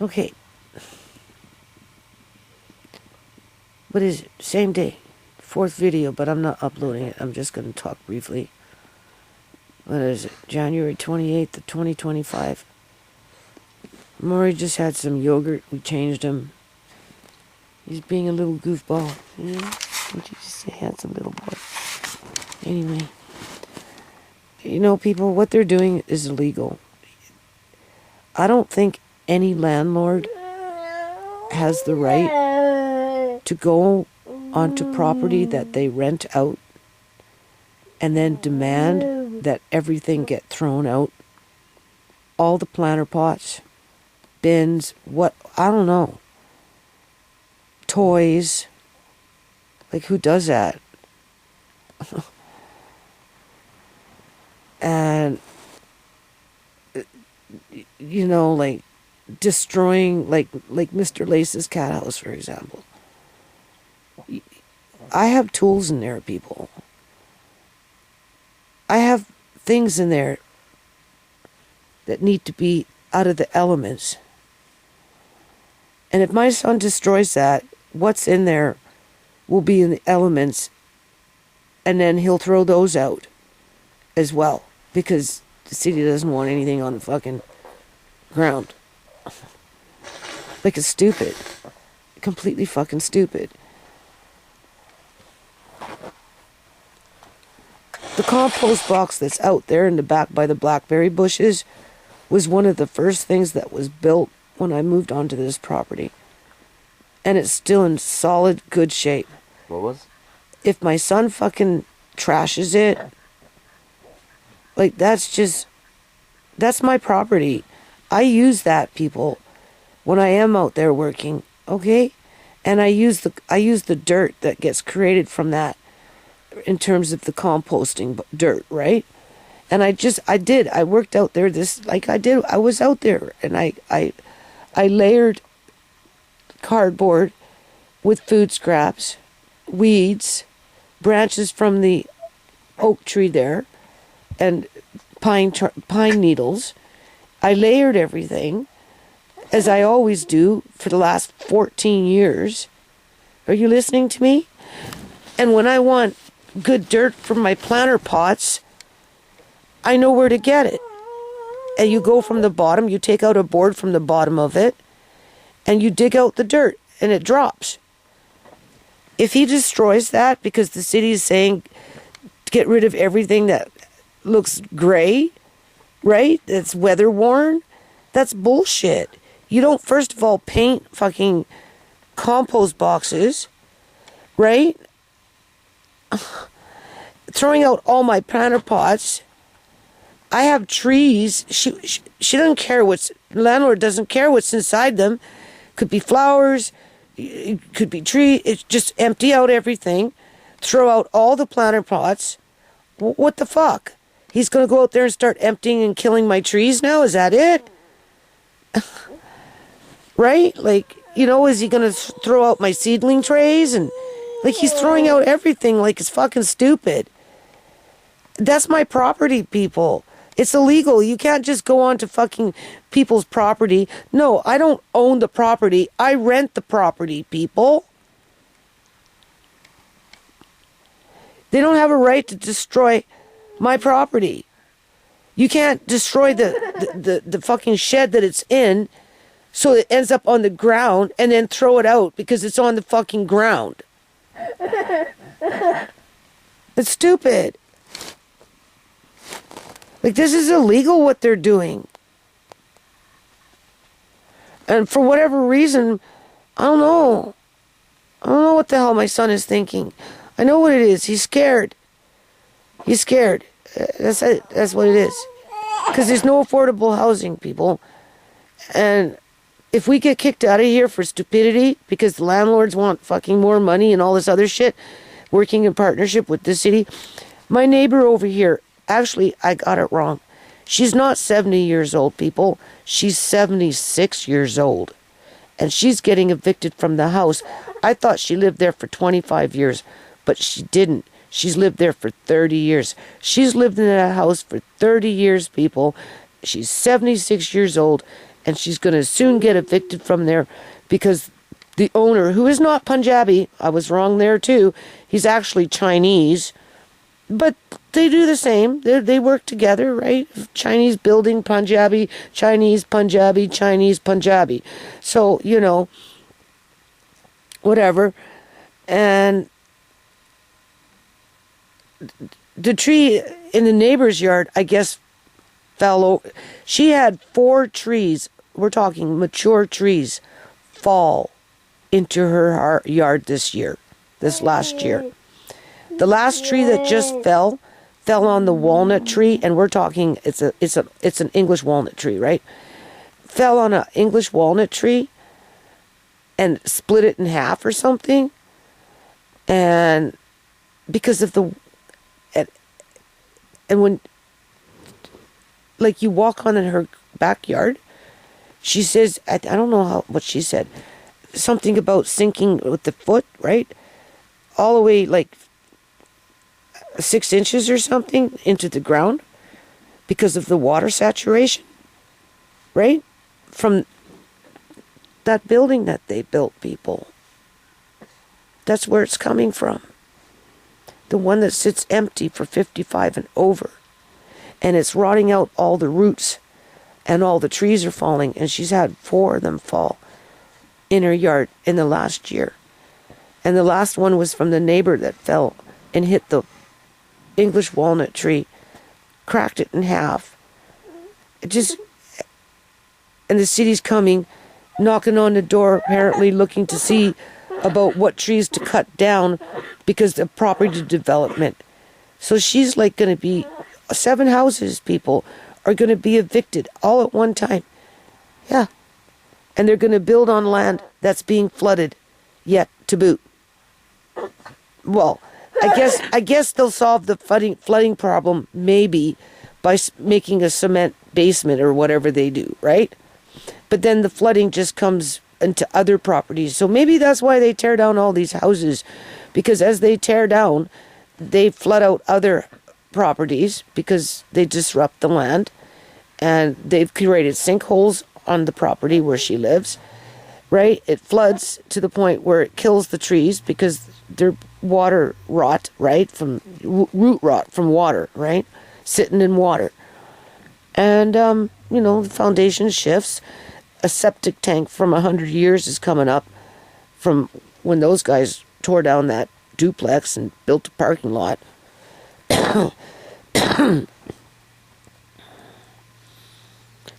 Okay. What is it? Same day. Fourth video, but I'm not uploading it. I'm just going to talk briefly. What is it? January 28th of 2025. Maury just had some yogurt. We changed him. He's being a little goofball. Yeah? Don't you just say handsome little boy? Anyway. You know, people, what they're doing is illegal. I don't think any landlord has the right to go onto property that they rent out and then demand that everything get thrown out. All the planter pots, bins, I don't know. Toys. Like, who does that? And, you know, like, destroying, like Mr. Lace's cat house, for example. I have tools in there, people. I have things in there that need to be out of the elements. And if my son destroys that, what's in there will be in the elements, and then he'll throw those out as well, because the city doesn't want anything on the fucking ground. Like, it's stupid. Completely fucking stupid. The compost box that's out there in the back by the blackberry bushes was one of the first things that was built when I moved onto this property. And it's still in solid, good shape. What was? If my son fucking trashes it, like, that's my property. I use that, people, when I am out there working, okay? And I use the dirt that gets created from that in terms of the composting dirt, right? And I worked out there I was out there, and I layered cardboard with food scraps, weeds, branches from the oak tree there, and pine needles. I layered everything, as I always do for the last 14 years. Are you listening to me? And when I want good dirt from my planter pots, I know where to get it. And you go from the bottom, you take out a board from the bottom of it, and you dig out the dirt, and it drops. If he destroys that because the city is saying get rid of everything that looks gray, right? That's weather worn, that's bullshit. You don't, first of all, paint fucking compost boxes, right? Throwing out all my planter pots. I have trees. She doesn't care landlord doesn't care what's inside them. Could be flowers, it could be tree. It's just empty out everything, throw out all the planter pots. What the fuck? He's going to go out there and start emptying and killing my trees now? Is that it? Right? Like, you know, is he going to throw out my seedling trays? And, like, he's throwing out everything like it's fucking stupid. That's my property, people. It's illegal. You can't just go on to fucking people's property. No, I don't own the property. I rent the property, people. They don't have a right to destroy my property. You can't destroy the fucking shed that it's in so it ends up on the ground and then throw it out because it's on the fucking ground. It's stupid. Like, this is illegal what they're doing. And for whatever reason, I don't know. I don't know what the hell my son is thinking. I know what it is. He's scared. He's scared. That's it. That's what it is. Because there's no affordable housing, people. And if we get kicked out of here for stupidity because the landlords want fucking more money and all this other shit, working in partnership with the city. My neighbor over here, actually, I got it wrong. She's not 70 years old, people. She's 76 years old. And she's getting evicted from the house. I thought she lived there for 25 years, but she didn't. She's lived there for 30 years. She's lived in that house for 30 years, people. She's 76 years old, and she's going to soon get evicted from there because the owner, who is not Punjabi, I was wrong there too, he's actually Chinese, but they do the same. They work together, right? Chinese building, Punjabi, Chinese, Punjabi, Chinese, Punjabi. So, you know, whatever. And the tree in the neighbor's yard, I guess, fell over. She had 4 trees, we're talking mature trees, fall into her yard this last year. The last tree that just fell on the walnut tree, and we're talking, it's an English walnut tree, right? Fell on an English walnut tree and split it in half or something. And because of and when, like, you walk on in her backyard, she says, I don't know what she said, something about sinking with the foot, right? All the way, like, 6 inches or something into the ground because of the water saturation, right? From that building that they built, people. That's where it's coming from. The one that sits empty for 55 and over. And it's rotting out all the roots, and all the trees are falling, and she's had 4 of them fall in her yard in the last year. And the last one was from the neighbor that fell and hit the English walnut tree, cracked it in half. And the city's coming, knocking on the door, apparently looking to see about what trees to cut down because of property development. So she's like going to be, 7 houses, people, are going to be evicted all at one time. Yeah. And they're going to build on land that's being flooded yet to boot. Well, I guess they'll solve the flooding problem maybe by making a cement basement or whatever they do, right? But then the flooding just comes into other properties. So maybe that's why they tear down all these houses, because as they tear down, they flood out other properties because they disrupt the land, and they've created sinkholes on the property where she lives, right? It floods to the point where it kills the trees because they're water rot, right? From root rot from water, right? Sitting in water. And, you know, the foundation shifts. A septic tank from 100 years is coming up from when those guys tore down that duplex and built a parking lot. But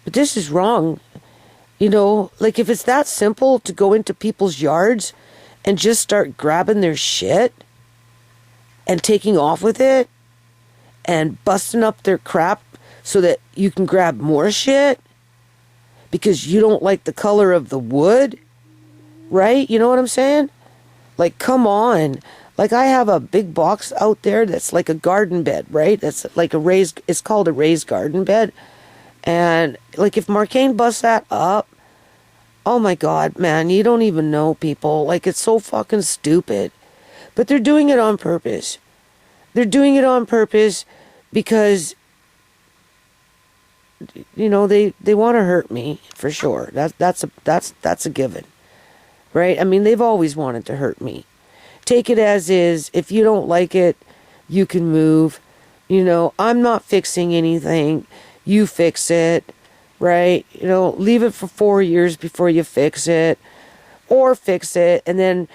this is wrong. You know, like, if it's that simple to go into people's yards and just start grabbing their shit and taking off with it and busting up their crap so that you can grab more shit because you don't like the color of the wood, right? You know what I'm saying? Like, come on. Like, I have a big box out there that's like a garden bed, right? That's like it's called a raised garden bed. And, like, if Marcane busts that up, oh my God, man, you don't even know, people. Like, it's so fucking stupid. But they're doing it on purpose. They're doing it on purpose because, you know, they want to hurt me, for sure. That's a given, right? I mean, they've always wanted to hurt me. Take it as is. If you don't like it, you can move. You know, I'm not fixing anything. You fix it, right? You know, leave it for 4 years before you fix it, or fix it and then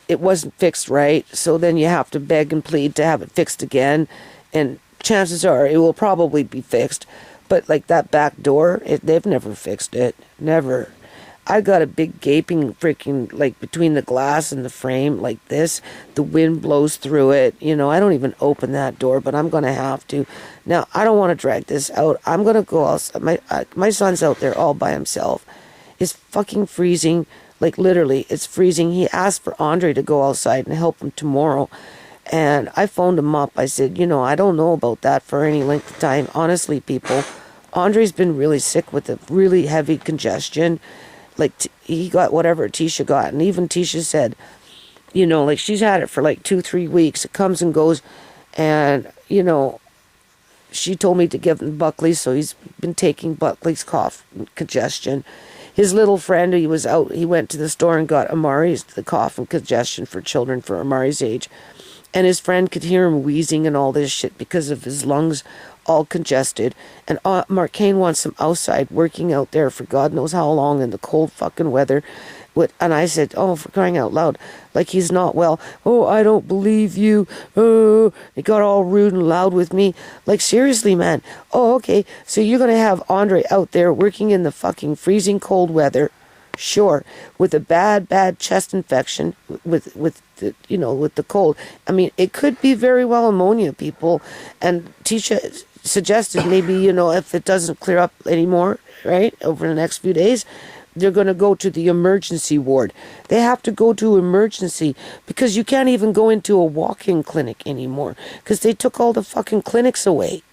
it wasn't fixed right, so then you have to beg and plead to have it fixed again, and chances are it will probably be fixed. But like that back door, they've never fixed it. Never. I got a big gaping freaking, like, between the glass and the frame like this. The wind blows through it. You know, I don't even open that door, but I'm going to have to. Now, I don't want to drag this out. I'm going to go outside. My son's out there all by himself. It's fucking freezing. Like, literally, it's freezing. He asked for Andre to go outside and help him tomorrow. And I phoned him up. I said, you know, I don't know about that for any length of time. Honestly, people, Andre's been really sick with a really heavy congestion. Like, he got whatever Tisha got. And even Tisha said, you know, like, she's had it for like 2-3 weeks. It comes and goes. And, you know, she told me to give him Buckley, so he's been taking Buckley's cough and congestion. His little friend, he went to the store and got Amari's, the cough and congestion for children for Amari's age. And his friend could hear him wheezing and all this shit because of his lungs all congested. And Mark Kane wants him outside working out there for God knows how long in the cold fucking weather. And I said, oh, for crying out loud, like he's not well. Oh, I don't believe you. Oh, he got all rude and loud with me. Like, seriously, man. Oh, okay. So you're going to have Andre out there working in the fucking freezing cold weather. Sure. With a bad chest infection with the cold. I mean, it could be very well ammonia, people. And Tisha suggested maybe, if it doesn't clear up anymore, right, over the next few days, they're going to go to the emergency ward. They have to go to emergency because you can't even go into a walk-in clinic anymore because they took all the fucking clinics away.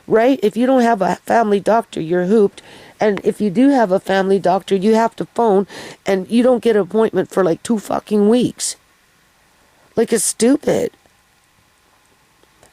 Right? If you don't have a family doctor, you're hooped. And if you do have a family doctor, you have to phone and you don't get an appointment for like 2 fucking weeks. Like, it's stupid.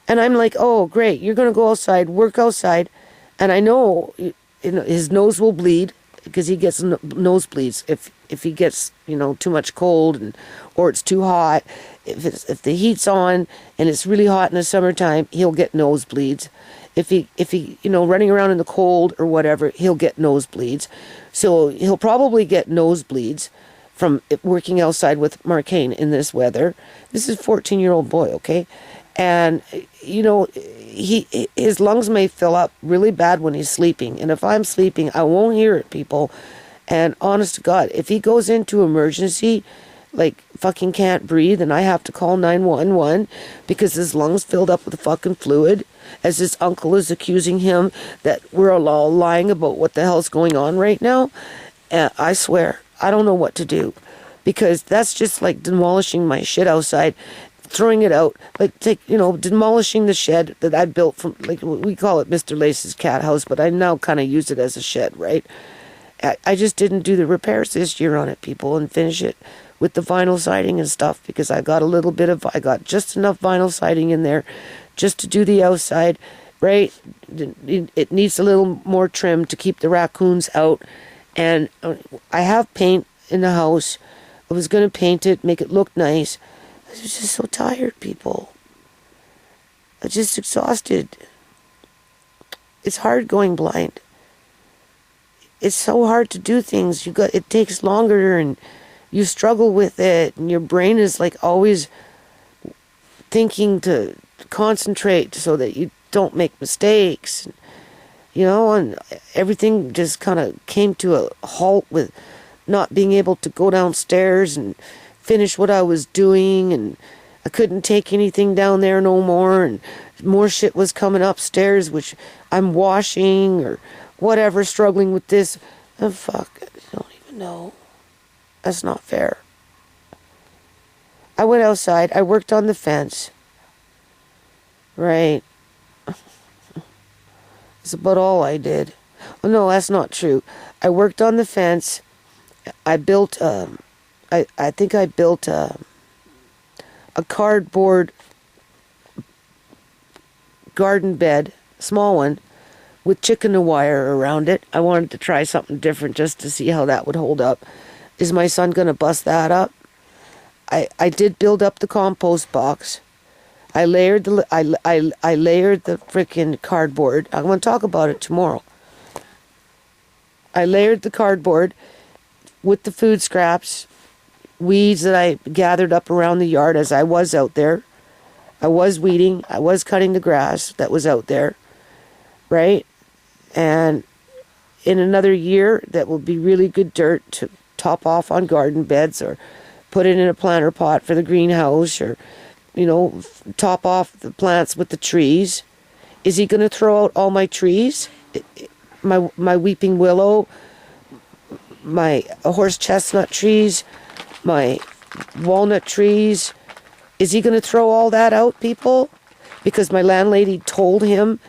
And I'm like, oh, great. You're going to go outside, work outside. And I know his nose will bleed because he gets nosebleeds if he gets too much cold or it's too hot. If the heat's on and it's really hot in the summertime, he'll get nosebleeds. If he running around in the cold or whatever, he'll get nosebleeds. So he'll probably get nosebleeds from working outside with Mark Kane in this weather. This is a 14-year-old boy, okay? And his lungs may fill up really bad when he's sleeping. And if I'm sleeping, I won't hear it, people. And honest to God, if he goes into emergency, like fucking can't breathe, and I have to call 911 because his lungs filled up with fucking fluid, as his uncle is accusing him that we're all lying about what the hell's going on right now, I swear, I don't know what to do. Because that's just like demolishing my shit outside, throwing it out, like demolishing the shed that I built from, like, we call it Mr. Lace's cat house, but I now kind of use it as a shed, right? I just didn't do the repairs this year on it, people, and finish it with the vinyl siding and stuff because I got just enough vinyl siding in there just to do the outside, right? It needs a little more trim to keep the raccoons out. And I have paint in the house. I was going to paint it, make it look nice. I was just so tired, people. I'm just exhausted. It's hard going blind. It's so hard to do things. It takes longer and you struggle with it, and your brain is like always thinking to concentrate so that you don't make mistakes, and everything just kind of came to a halt with not being able to go downstairs and finish what I was doing, and I couldn't take anything down there no more, and more shit was coming upstairs which I'm washing or whatever, struggling with this. Oh, fuck, I don't even know. That's not fair. I went outside. I worked on the fence. Right. That's about all I did. Oh, no, that's not true. I worked on the fence. I built, I think I built a cardboard garden bed, small one, with chicken wire around it. I wanted to try something different just to see how that would hold up. Is my son going to bust that up? I did build up the compost box. I layered the freaking cardboard. I'm going to talk about it tomorrow. I layered the cardboard with the food scraps, weeds that I gathered up around the yard as I was out there. I was weeding. I was cutting the grass that was out there, right? And in another year, that will be really good dirt to top off on garden beds or put it in a planter pot for the greenhouse or, top off the plants with the trees. Is he going to throw out all my trees? My weeping willow, my horse chestnut trees, my walnut trees. Is he going to throw all that out, people? Because my landlady told him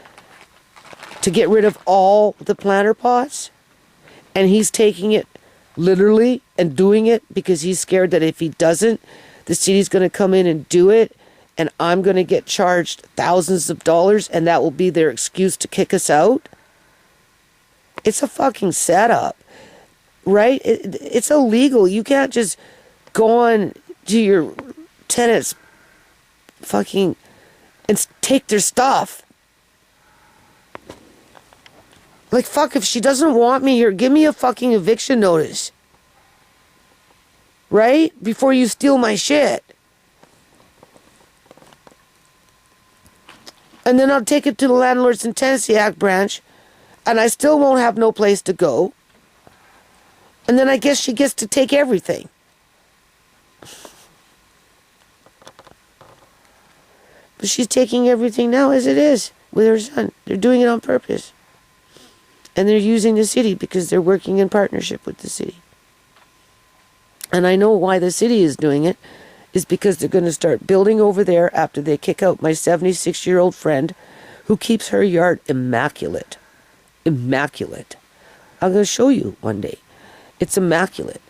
to get rid of all the planter pots, and he's taking it literally and doing it because he's scared that if he doesn't, the city's going to come in and do it and I'm going to get charged thousands of dollars, and that will be their excuse to kick us out. It's a fucking setup, right? It's illegal. You can't just go on to your tenants fucking and take their stuff. Like, fuck, if she doesn't want me here, give me a fucking eviction notice. Right? Before you steal my shit. And then I'll take it to the Landlords and Tenancy Act branch, and I still won't have no place to go. And then I guess she gets to take everything. But she's taking everything now as it is with her son. They're doing it on purpose. And they're using the city because they're working in partnership with the city. And I know why the city is doing it is because they're going to start building over there after they kick out my 76-year-old friend who keeps her yard immaculate. Immaculate. I'm going to show you one day. It's immaculate.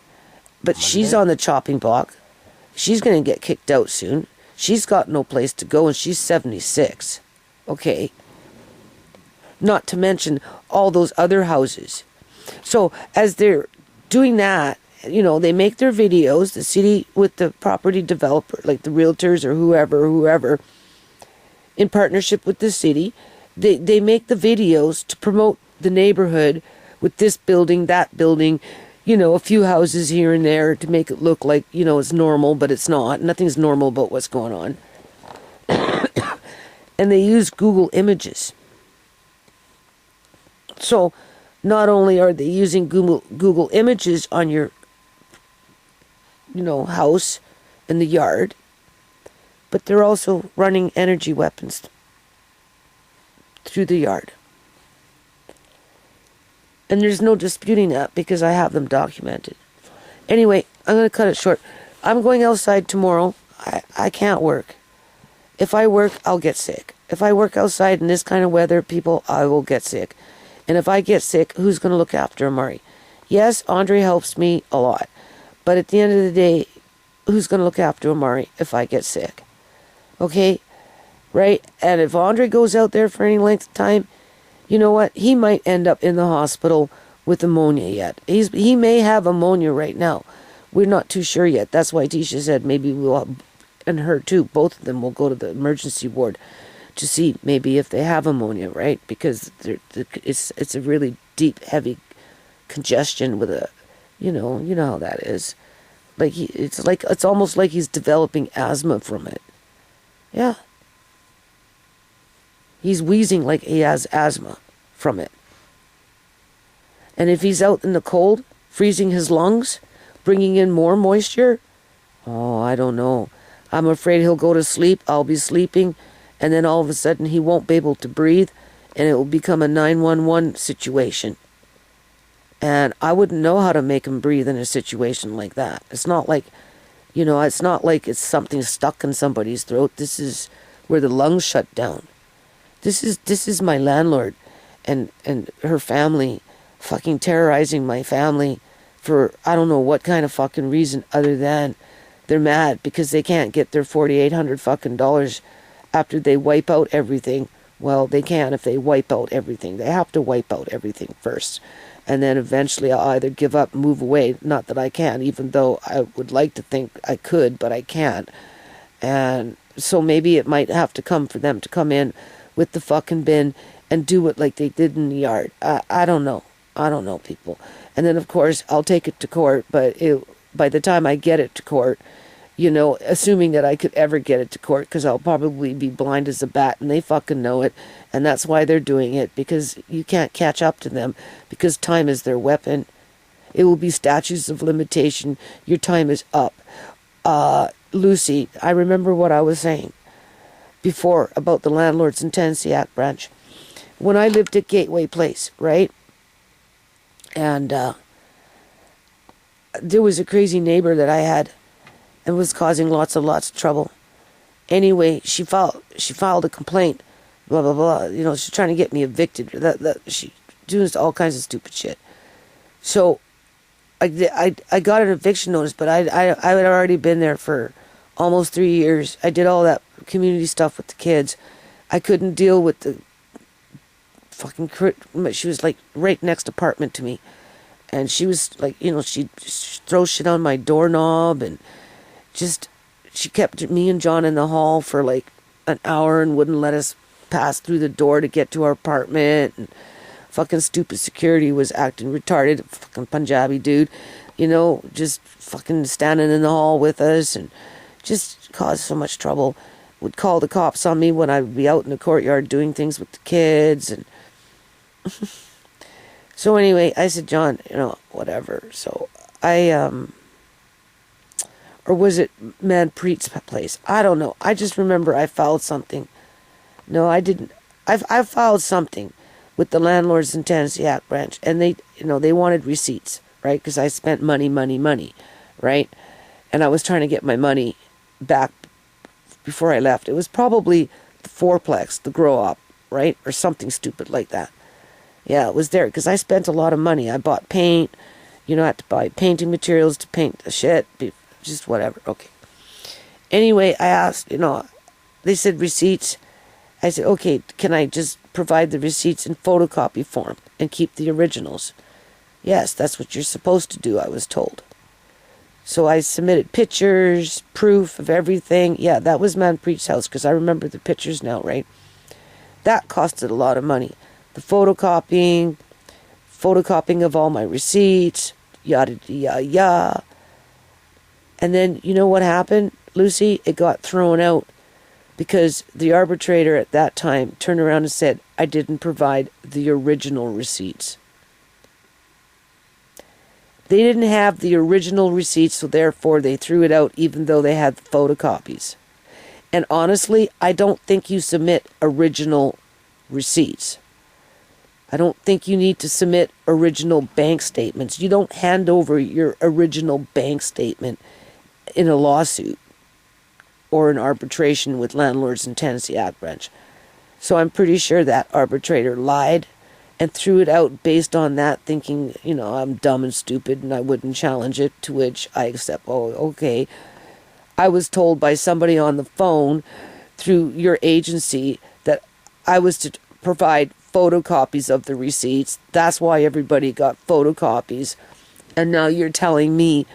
But she's on the chopping block. She's going to get kicked out soon. She's got no place to go, and she's 76. Okay. Not to mention all those other houses. So as they're doing that, you know, they make their videos, the city with the property developer, like the realtors or whoever, in partnership with the city, they make the videos to promote the neighborhood with this building, that building, you know, a few houses here and there to make it look like, you know, it's normal, but it's not. Nothing's normal about what's going on. And they use Google Images. So not only are they using Google Images on your, you know, house and the yard, but they're also running energy weapons through the yard. And there's no disputing that because I have them documented. Anyway, I'm going to cut it short. I'm going outside tomorrow. I can't work. If I work, I'll get sick. If I work outside in this kind of weather, people, I will get sick. And if I get sick, who's going to look after Amari? Yes, Andre helps me a lot. But at the end of the day, who's going to look after Amari if I get sick? Okay? Right? And if Andre goes out there for any length of time, you know what? He might end up in the hospital with ammonia yet. He may have ammonia right now. We're not too sure yet. That's why Tisha said maybe we'll, and her too, both of them will go to the emergency ward to see maybe if they have ammonia, right? Because it's a really deep, heavy congestion with a, you know how that is. Like it's almost like he's developing asthma from it. Yeah. He's wheezing like he has asthma from it. And if he's out in the cold, freezing his lungs, bringing in more moisture, oh, I don't know. I'm afraid he'll go to sleep, I'll be sleeping, and then all of a sudden he won't be able to breathe, and it will become a 911 situation. And I wouldn't know how to make him breathe in a situation like that. It's not like, it's not like it's something stuck in somebody's throat. This is where the lungs shut down. This is my landlord and her family fucking terrorizing my family for I don't know what kind of fucking reason other than they're mad because they can't get their $4,800 fucking dollars after they wipe out everything. Well, they can if they wipe out everything. They have to wipe out everything first. And then eventually I'll either give up, move away. Not that I can, even though I would like to think I could, but I can't. And so maybe it might have to come for them to come in with the fucking bin and do it like they did in the yard. I don't know. I don't know, people. And then, of course, I'll take it to court, but by the time I get it to court, assuming that I could ever get it to court, because I'll probably be blind as a bat, and they fucking know it, and that's why they're doing it, because you can't catch up to them, because time is their weapon. It will be statutes of limitation. Your time is up. Lucy, I remember what I was saying before about the Landlords and Tenancy Act branch. When I lived at Gateway Place, right? And there was a crazy neighbor that I had and was causing lots of trouble. Anyway, she filed a complaint, blah, blah, blah. She's trying to get me evicted. She doing all kinds of stupid shit. So I got an eviction notice, but I had already been there for almost 3 years. I did all that community stuff with the kids. I couldn't deal with the fucking... She was like right next apartment to me. And she was like, she'd throw shit on my doorknob, and just... She kept me and John in the hall for like an hour and wouldn't let us pass through the door to get to our apartment. And fucking stupid security was acting retarded. Fucking Punjabi dude, just fucking standing in the hall with us and just caused so much trouble. Would call the cops on me when I would be out in the courtyard doing things with the kids. And so anyway, I said, John, whatever. So I, or was it Manpreet's place? I don't know. I just remember I filed something. No, I didn't. I filed something with the Landlords and Tenancy Act branch, and they wanted receipts, right? Because I spent money, right? And I was trying to get my money back before I left. It was probably the fourplex, the grow up, right? Or something stupid like that. Yeah, it was there because I spent a lot of money. I bought paint, I had to buy painting materials to paint the shit, just whatever. Okay. Anyway, I asked, they said receipts. I said, okay, can I just provide the receipts in photocopy form and keep the originals? Yes, that's what you're supposed to do, I was told. So I submitted pictures, proof of everything. Yeah, that was Manpreet's house, because I remember the pictures now, right? That costed a lot of money. The photocopying of all my receipts, yada, yada, yada. And then, you know what happened, Lucy? It got thrown out because the arbitrator at that time turned around and said, I didn't provide the original receipts. They didn't have the original receipts, so therefore they threw it out even though they had the photocopies. And honestly, I don't think you submit original receipts. I don't think you need to submit original bank statements. You don't hand over your original bank statement in a lawsuit or an arbitration with Landlords and Tenancy Act branch. So I'm pretty sure that arbitrator lied and threw it out based on that, thinking, I'm dumb and stupid and I wouldn't challenge it, to which I accept, oh, okay. I was told by somebody on the phone through your agency that I was to provide photocopies of the receipts. That's why everybody got photocopies. And now you're telling me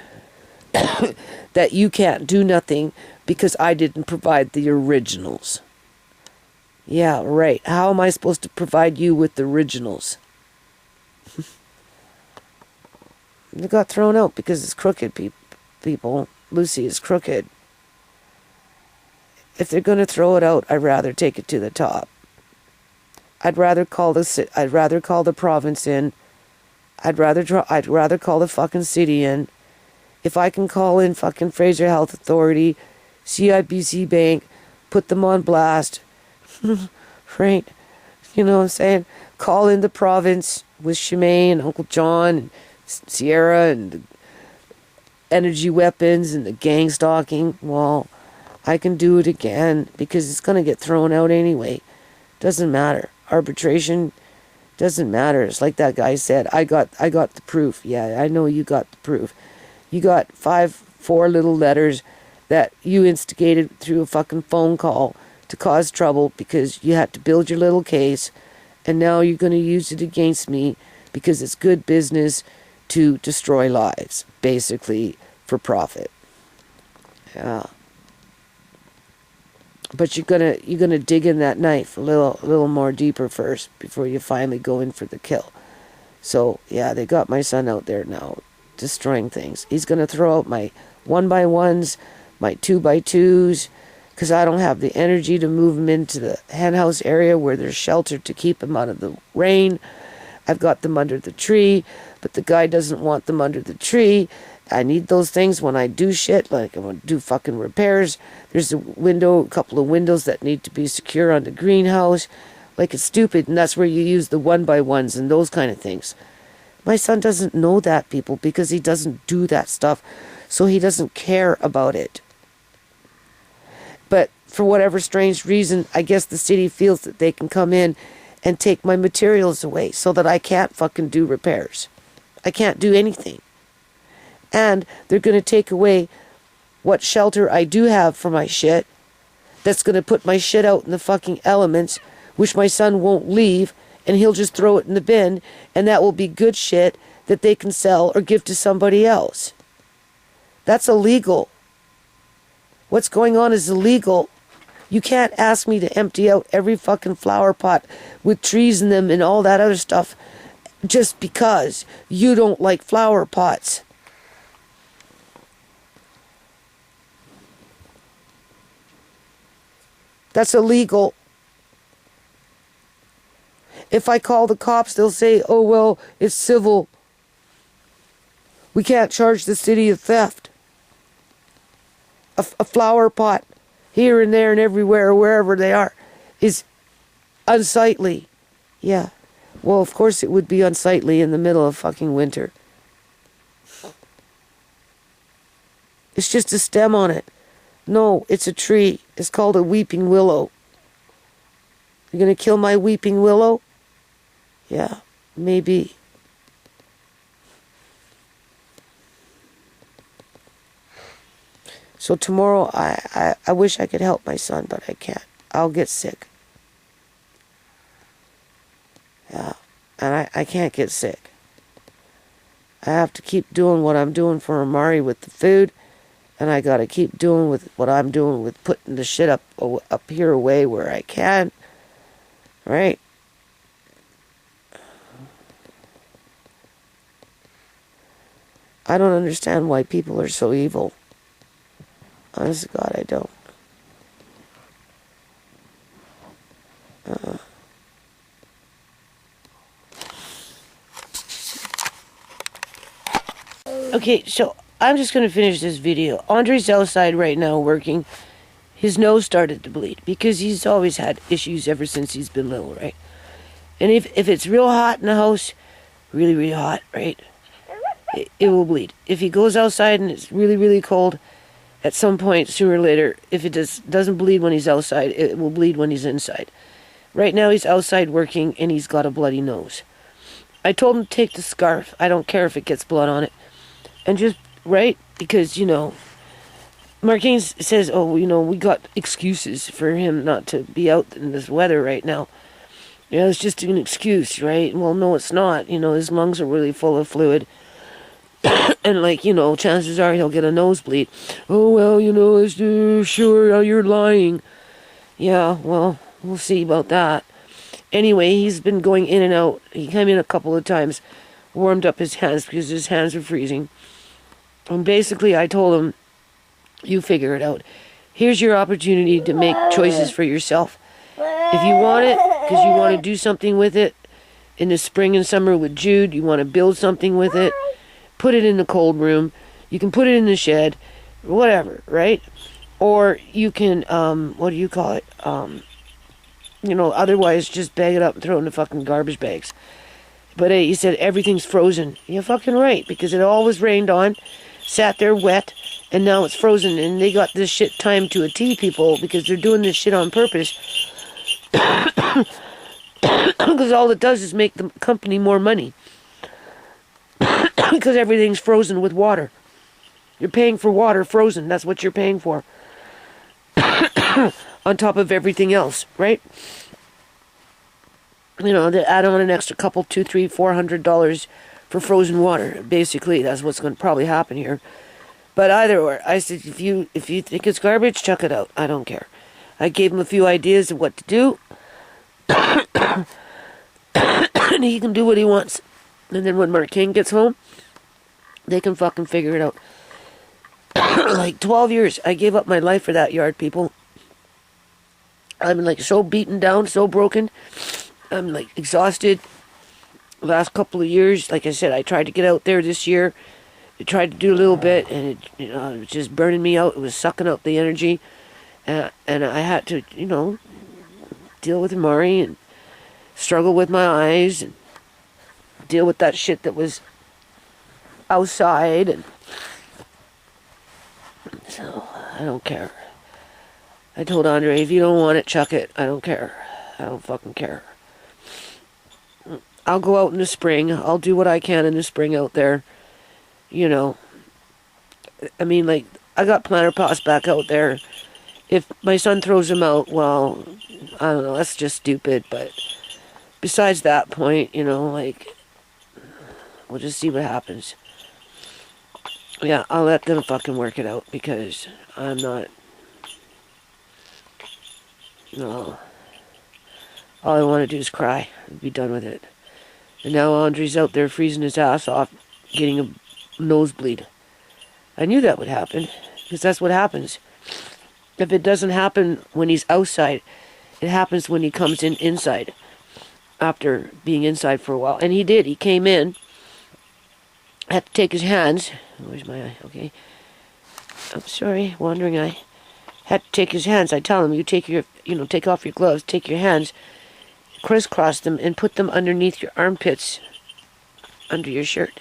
that you can't do nothing because I didn't provide the originals. Yeah, right. How am I supposed to provide you with the originals? They got thrown out because it's crooked, people. Lucy is crooked. If they're going to throw it out, I'd rather take it to the top. I'd rather call the province in. I'd rather call the fucking city in. If I can call in fucking Fraser Health Authority, CIBC Bank, put them on blast, right? You know what I'm saying? Call in the province with Shemaine and Uncle John and Sierra and the energy weapons and the gang stalking. Well, I can do it again because it's going to get thrown out anyway. Doesn't matter. Arbitration doesn't matter. It's like that guy said, I got the proof. Yeah, I know you got the proof. You got 4 little letters that you instigated through a fucking phone call to cause trouble because you had to build your little case, and now you're going to use it against me because it's good business to destroy lives, basically for profit. Yeah. But you're gonna dig in that knife a little more deeper first before you finally go in for the kill. So yeah, they got my son out there now, destroying things. He's gonna throw out my 1x1s, my 2x2s, because I don't have the energy to move him into the henhouse area where there's shelter to keep him out of the rain. I've got them under the tree, but the guy doesn't want them under the tree. I need those things when I do shit, like I want to do fucking repairs. There's a couple of windows that need to be secure on the greenhouse. Like, it's stupid, and that's where you use the 1x1s and those kind of things. My son doesn't know that, people, because he doesn't do that stuff, so he doesn't care about it. But for whatever strange reason, I guess the city feels that they can come in and take my materials away so that I can't fucking do repairs. I can't do anything. And they're going to take away what shelter I do have for my shit that's going to put my shit out in the fucking elements, which my son won't leave, and he'll just throw it in the bin, and that will be good shit that they can sell or give to somebody else. That's illegal. What's going on is illegal. You can't ask me to empty out every fucking flower pot with trees in them and all that other stuff just because you don't like flower pots. That's illegal. If I call the cops, they'll say, oh, well, it's civil. We can't charge the city of theft. A flower pot here and there and everywhere, wherever they are, is unsightly. Yeah. Well, of course it would be unsightly in the middle of fucking winter. It's just a stem on it. No, it's a tree. It's called a weeping willow. You're going to kill my weeping willow? Yeah, maybe. So tomorrow, I wish I could help my son, but I can't. I'll get sick. Yeah, and I can't get sick. I have to keep doing what I'm doing for Amari with the food, and I got to keep doing with what I'm doing with putting the shit up here away where I can. Right? I don't understand why people are so evil. Honest to God, I don't. Okay, so I'm just going to finish this video. Andre's outside right now working. His nose started to bleed because he's always had issues ever since he's been little, right? And if it's real hot in the house, really, really hot, right? It will bleed. If he goes outside and it's really, really cold, at some point, sooner or later, if it doesn't bleed when he's outside, it will bleed when he's inside. Right now, he's outside working, and he's got a bloody nose. I told him to take the scarf. I don't care if it gets blood on it. And just, right? Because, Marquez says, oh, we got excuses for him not to be out in this weather right now. Yeah, it's just an excuse, right? Well, no, it's not. His lungs are really full of fluid. And chances are he'll get a nosebleed. Oh, well, it's sure you're lying. Yeah, well, we'll see about that. Anyway, he's been going in and out. He came in a couple of times, warmed up his hands because his hands are freezing. And basically, I told him, you figure it out. Here's your opportunity to make choices for yourself. If you want it, because you want to do something with it, in the spring and summer with Jude, you want to build something with it, put it in the cold room. You can put it in the shed, whatever, right? Or you can, what do you call it? Otherwise just bag it up and throw it in the fucking garbage bags. But he said everything's frozen. You're fucking right, because it always rained on, sat there wet, and now it's frozen. And they got this shit timed to a T, people, because they're doing this shit on purpose. Because all it does is make the company more money. Because everything's frozen with water. You're paying for water frozen. That's what you're paying for. On top of everything else, right? They add on an extra couple, $200, $300, $400 for frozen water. Basically, that's what's going to probably happen here. But either or, I said, if you think it's garbage, chuck it out. I don't care. I gave him a few ideas of what to do. And he can do what he wants. And then when Mark King gets home, they can fucking figure it out. 12 years, I gave up my life for that yard, people. I'm so beaten down, so broken. I'm exhausted. The last couple of years, like I said, I tried to get out there this year. I tried to do a little bit, and it was just burning me out. It was sucking up the energy. And I had to, deal with Amari and struggle with my eyes and deal with that shit that was outside. And so, I don't care. I told Andre, if you don't want it, chuck it. I don't care. I don't fucking care. I'll go out in the spring. I'll do what I can in the spring out there. I got planter pots back out there. If my son throws them out, well, I don't know, that's just stupid, but besides that point, like, we'll just see what happens. Yeah, I'll let them fucking work it out, because I'm not, no. All I want to do is cry and be done with it. And now Andre's out there freezing his ass off, getting a nosebleed. I knew that would happen, because that's what happens. If it doesn't happen when he's outside, it happens when he comes inside, after being inside for a while. And he did. He came in, had to take his hands. Where's my eye? Okay. I'm sorry, wandering eye. Had to take his hands. I tell him, you take off your gloves, take your hands, crisscross them, and put them underneath your armpits, under your shirt.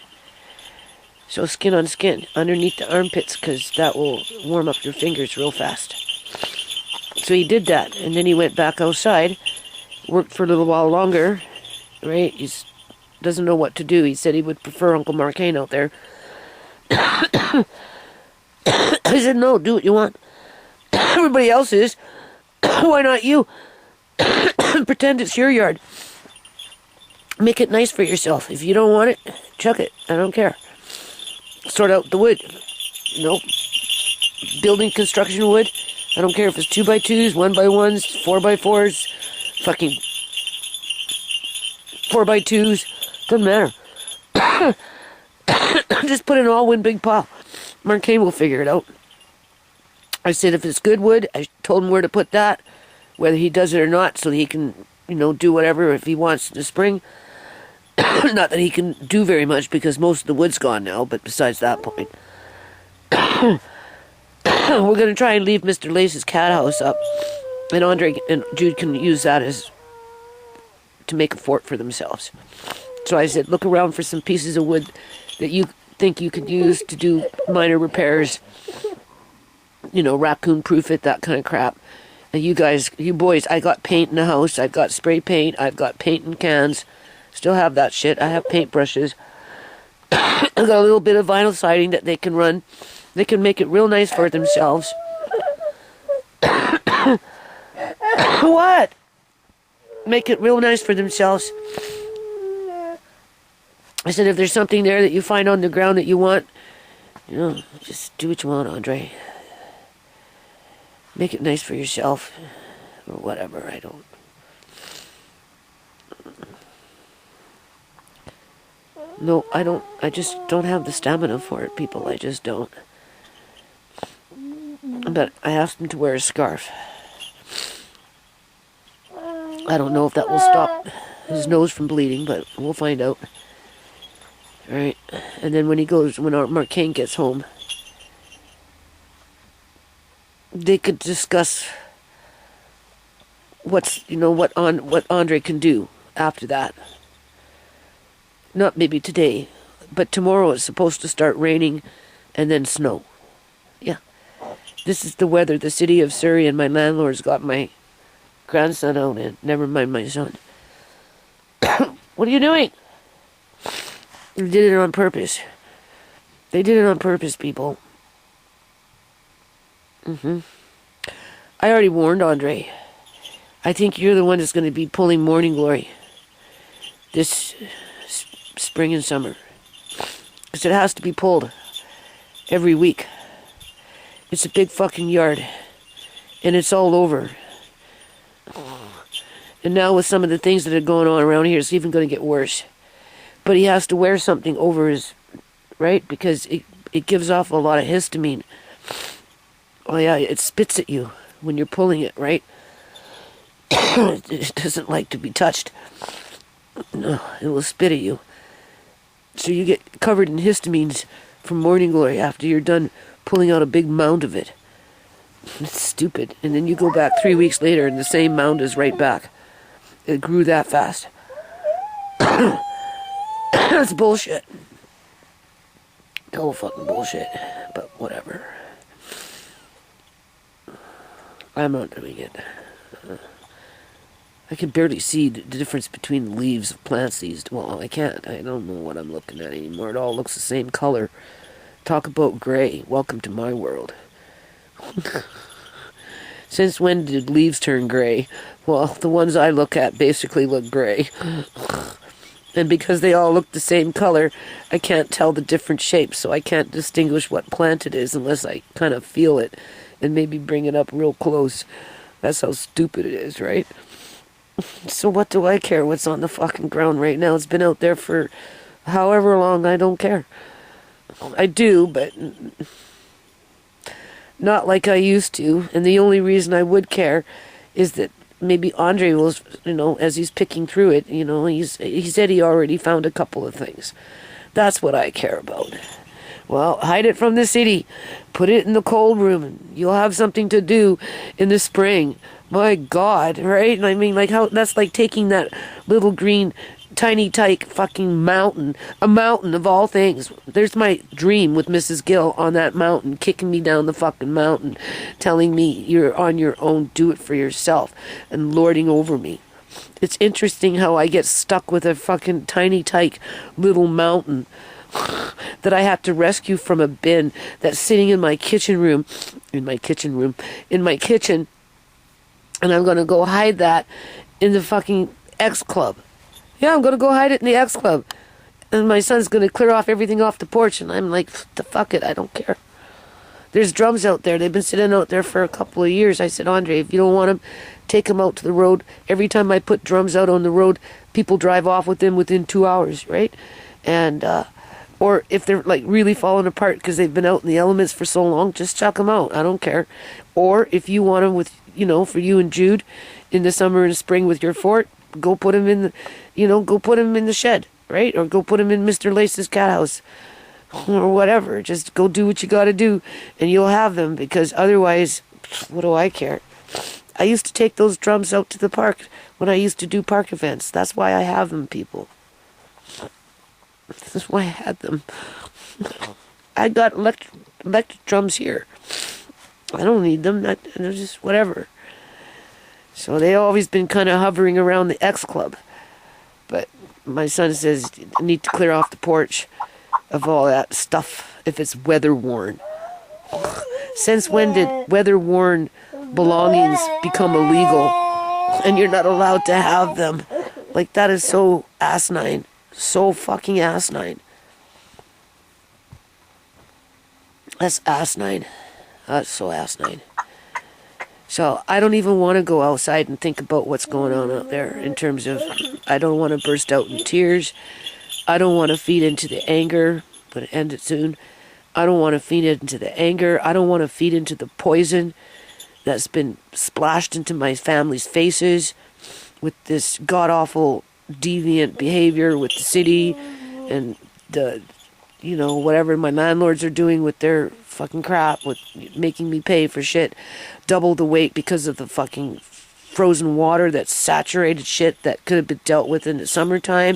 So skin on skin, underneath the armpits, because that will warm up your fingers real fast. So he did that, and then he went back outside, worked for a little while longer, right? He doesn't know what to do. He said he would prefer Uncle Marcaine out there. I said, no, do what you want. Everybody else is. Why not you? Pretend it's your yard. Make it nice for yourself. If you don't want it, chuck it. I don't care. Sort out the wood. Building construction wood. I don't care if it's 2x2s, 1x1s, 4x4s, fucking 4x2s. Doesn't matter. Just put it all in one big pile. Marcaine will figure it out. I said if it's good wood, I told him where to put that, whether he does it or not, so that he can, do whatever if he wants in the spring. Not that he can do very much, because most of the wood's gone now, but besides that point. We're going to try and leave Mr. Lace's cat house up, and Andre and Jude can use that to make a fort for themselves. So I said, look around for some pieces of wood that you think you could use to do minor repairs, raccoon-proof it, that kind of crap. And you boys, I got paint in the house, I've got spray paint, I've got paint in cans, still have that shit, I have paint brushes. I've got a little bit of vinyl siding that they can run. They can make it real nice for themselves. What? Make it real nice for themselves. I said, if there's something there that you find on the ground that you want, just do what you want, Andre. Make it nice for yourself. Or whatever, I don't. No, I don't. I just don't have the stamina for it, people. I just don't. But I asked him to wear a scarf. I don't know if that will stop his nose from bleeding, but we'll find out. Alright. And then when our Marcaine gets home, they could discuss what Andre can do after that. Not maybe today, but tomorrow it's supposed to start raining and then snow. Yeah. This is the weather the city of Surrey and my landlord's got my grandson out in. Never mind my son. What are you doing? They did it on purpose. They did it on purpose, people. I already warned Andre. I think you're the one that's going to be pulling Morning Glory this spring and summer. Because it has to be pulled every week. It's a big fucking yard. And it's all over. And now with some of the things that are going on around here, it's even going to get worse. But he has to wear something over his, right? Because it gives off a lot of histamine. Oh yeah, it spits at you when you're pulling it, right? It doesn't like to be touched. No, it will spit at you. So you get covered in histamines from Morning Glory after you're done pulling out a big mound of it. It's stupid. And then you go back 3 weeks later and the same mound is right back. It grew that fast. That's bullshit. Total fucking bullshit. But whatever. I'm not doing it. I can barely see the difference between the leaves of plants these days. Well, I can't. I don't know what I'm looking at anymore. It all looks the same color. Talk about gray. Welcome to my world. Since when did leaves turn gray? Well, the ones I look at basically look gray. And because they all look the same color, I can't tell the different shapes, so I can't distinguish what plant it is unless I kind of feel it and maybe bring it up real close. That's how stupid it is, right? So what do I care what's on the fucking ground right now? It's been out there for however long, I don't care. I do, but not like I used to. And the only reason I would care is that maybe Andre will, as he's picking through it, he said he already found a couple of things. That's what I care about. Well, hide it from the city. Put it in the cold room, and you'll have something to do in the spring. My God, right? I mean, like, how that's like taking that little green tiny tyke fucking mountain, a mountain of all things. There's my dream with Mrs. Gill on that mountain, kicking me down the fucking mountain, telling me you're on your own, do it for yourself, and lording over me. It's interesting how I get stuck with a fucking tiny tyke little mountain that I have to rescue from a bin that's sitting in my kitchen, and I'm going to go hide that in the fucking X Club. Yeah, I'm going to go hide it in the X Club. And my son's going to clear off everything off the porch. And I'm like, fuck it, I don't care. There's drums out there. They've been sitting out there for a couple of years. I said, Andre, if you don't want them, take them out to the road. Every time I put drums out on the road, people drive off with them within 2 hours, right? And, or if they're like really falling apart because they've been out in the elements for so long, just chuck them out. I don't care. Or if you want them with, for you and Jude in the summer and spring with your fort, go put them in the shed, right? Or go put them in Mr. Lace's cat house or whatever. Just go do what you got to do and you'll have them, because otherwise, what do I care? I used to take those drums out to the park when I used to do park events. That's why I have them, people. That's why I had them. I got electric drums here. I don't need them. They're just whatever. So they always been kind of hovering around the X Club. But my son says I need to clear off the porch of all that stuff if it's weather worn. Since when did weather worn belongings become illegal and you're not allowed to have them? Like, that is so asinine. So fucking asinine. That's asinine. That's so asinine. So I don't even want to go outside and think about what's going on out there in terms of, I don't want to burst out in tears. I don't want to feed into the anger, but end it soon. I don't want to feed into the anger. I don't want to feed into the poison that's been splashed into my family's faces with this god-awful deviant behavior with the city and the, whatever my landlords are doing with their fucking crap, with making me pay for shit double the weight because of the fucking frozen water that's saturated shit that could have been dealt with in the summertime.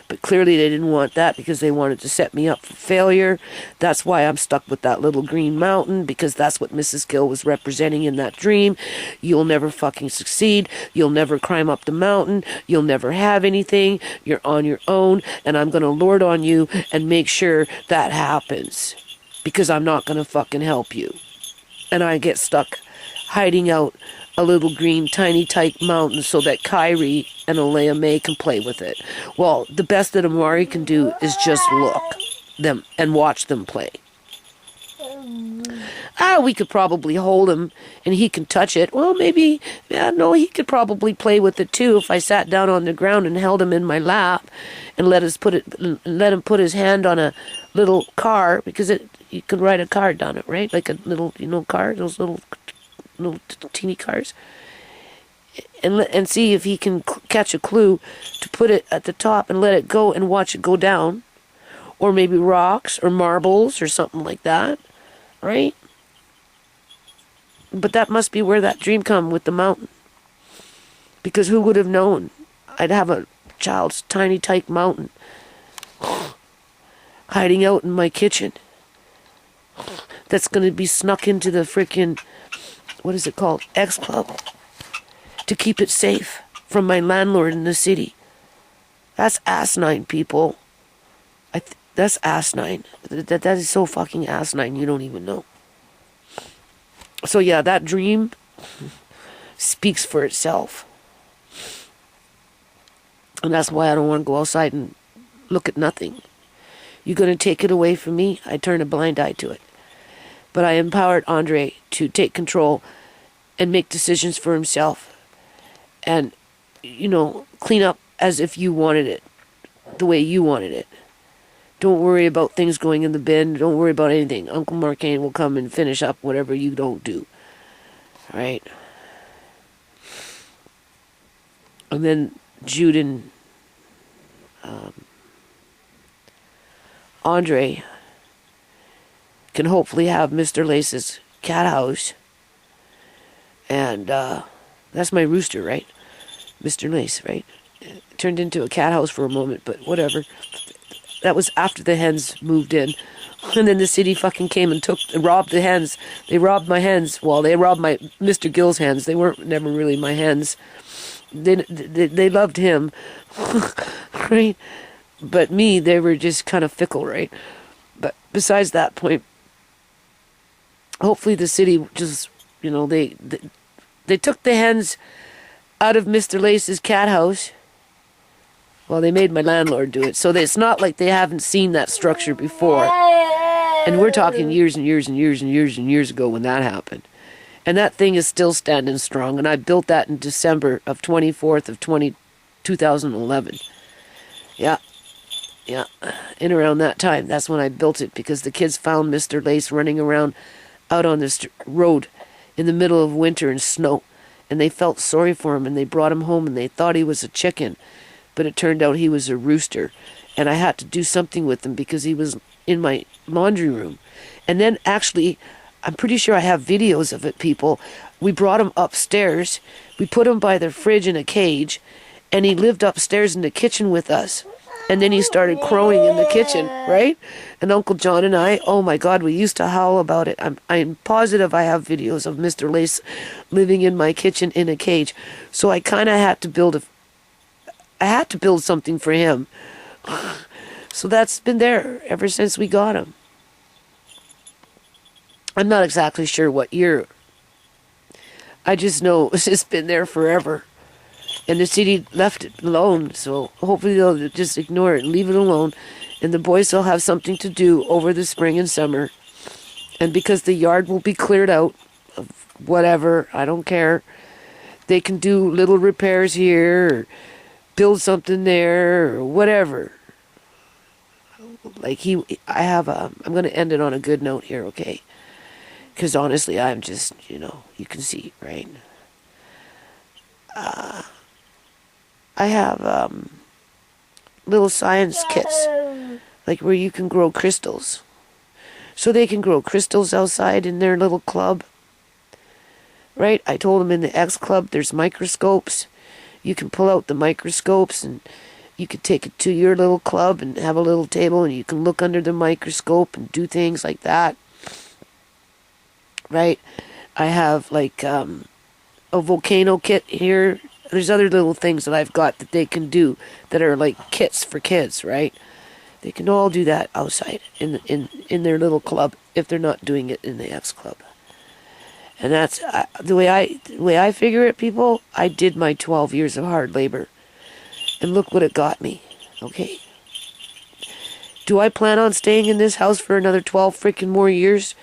But clearly they didn't want that because they wanted to set me up for failure. That's why I'm stuck with that little green mountain, because that's what Mrs. Gill was representing in that dream. You'll never fucking succeed. You'll never climb up the mountain. You'll never have anything. You're on your own, and I'm going to lord on you and make sure that happens, because I'm not going to fucking help you. And I get stuck hiding out a little green tiny tyke mountain so that Kyrie and Alea May can play with it. Well, the best that Amari can do is just look them and watch them play. We could probably hold him and he can touch it. Well, maybe, he could probably play with it too if I sat down on the ground and held him in my lap and let him put his hand on a little car, because you can write a card on it, right? Like a little, car, those little teeny cars, and see if he can catch a clue to put it at the top and let it go and watch it go down, or maybe rocks or marbles or something like that, right? But that must be where that dream come with the mountain, because who would have known I'd have a child's tiny tyke mountain hiding out in my kitchen that's going to be snuck into the freaking, what is it called, X Club, to keep it safe from my landlord in the city. That's asinine, people. That's asinine. That is so fucking asinine, you don't even know. So yeah, that dream, speaks for itself. And that's why I don't want to go outside and look at nothing. You're going to take it away from me? I turn a blind eye to it. But I empowered Andre to take control and make decisions for himself. And, clean up as if you wanted it, the way you wanted it. Don't worry about things going in the bin. Don't worry about anything. Uncle Marcaine will come and finish up whatever you don't do. All right? And then Jude and Andre can hopefully have Mr. Lace's cat house. And that's my rooster, right? Mr. Lace, right? It turned into a cat house for a moment, but whatever. That was after the hens moved in. And then the city fucking came and robbed the hens. They robbed my hens. Well, they robbed my Mr. Gill's hens. They weren't never really my hens. They loved him, right? But me, they were just kind of fickle, right? But besides that point, hopefully the city just, they took the hens out of Mr. Lace's cat house. Well, they made my landlord do it. So it's not like they haven't seen that structure before. And we're talking years and years and years and years and years ago when that happened. And that thing is still standing strong. And I built that in December of 24th of 2011. Yeah. In around that time, that's when I built it, because the kids found Mr. Lace running around out on this road in the middle of winter and snow. And they felt sorry for him, and they brought him home, and they thought he was a chicken. But it turned out he was a rooster. And I had to do something with him because he was in my laundry room. And then actually, I'm pretty sure I have videos of it, people. We brought him upstairs. We put him by the fridge in a cage. And he lived upstairs in the kitchen with us. And then he started crowing in the kitchen, right? And Uncle John and I, oh my God, we used to howl about it. I'm positive I have videos of Mr. Lace living in my kitchen in a cage. So I kind of had to build something for him. So that's been there ever since we got him. I'm not exactly sure what year. I just know it's just been there forever. And the city left it alone, so hopefully they'll just ignore it and leave it alone. And the boys will have something to do over the spring and summer. And because the yard will be cleared out of whatever, I don't care. They can do little repairs here, or build something there, or whatever. Like I'm going to end it on a good note here, okay? Because honestly, I'm just, you can see, right? I have little science kits, like where you can grow crystals. So they can grow crystals outside in their little club. Right? I told them in the X Club there's microscopes. You can pull out the microscopes and you could take it to your little club and have a little table and you can look under the microscope and do things like that. Right? I have like a volcano kit here. There's other little things that I've got that they can do that are like kits for kids, right? They can all do that outside in their little club if they're not doing it in the X Club. And that's the way I figure it, people. I did my 12 years of hard labor. And look what it got me, okay? Do I plan on staying in this house for another 12 freaking more years?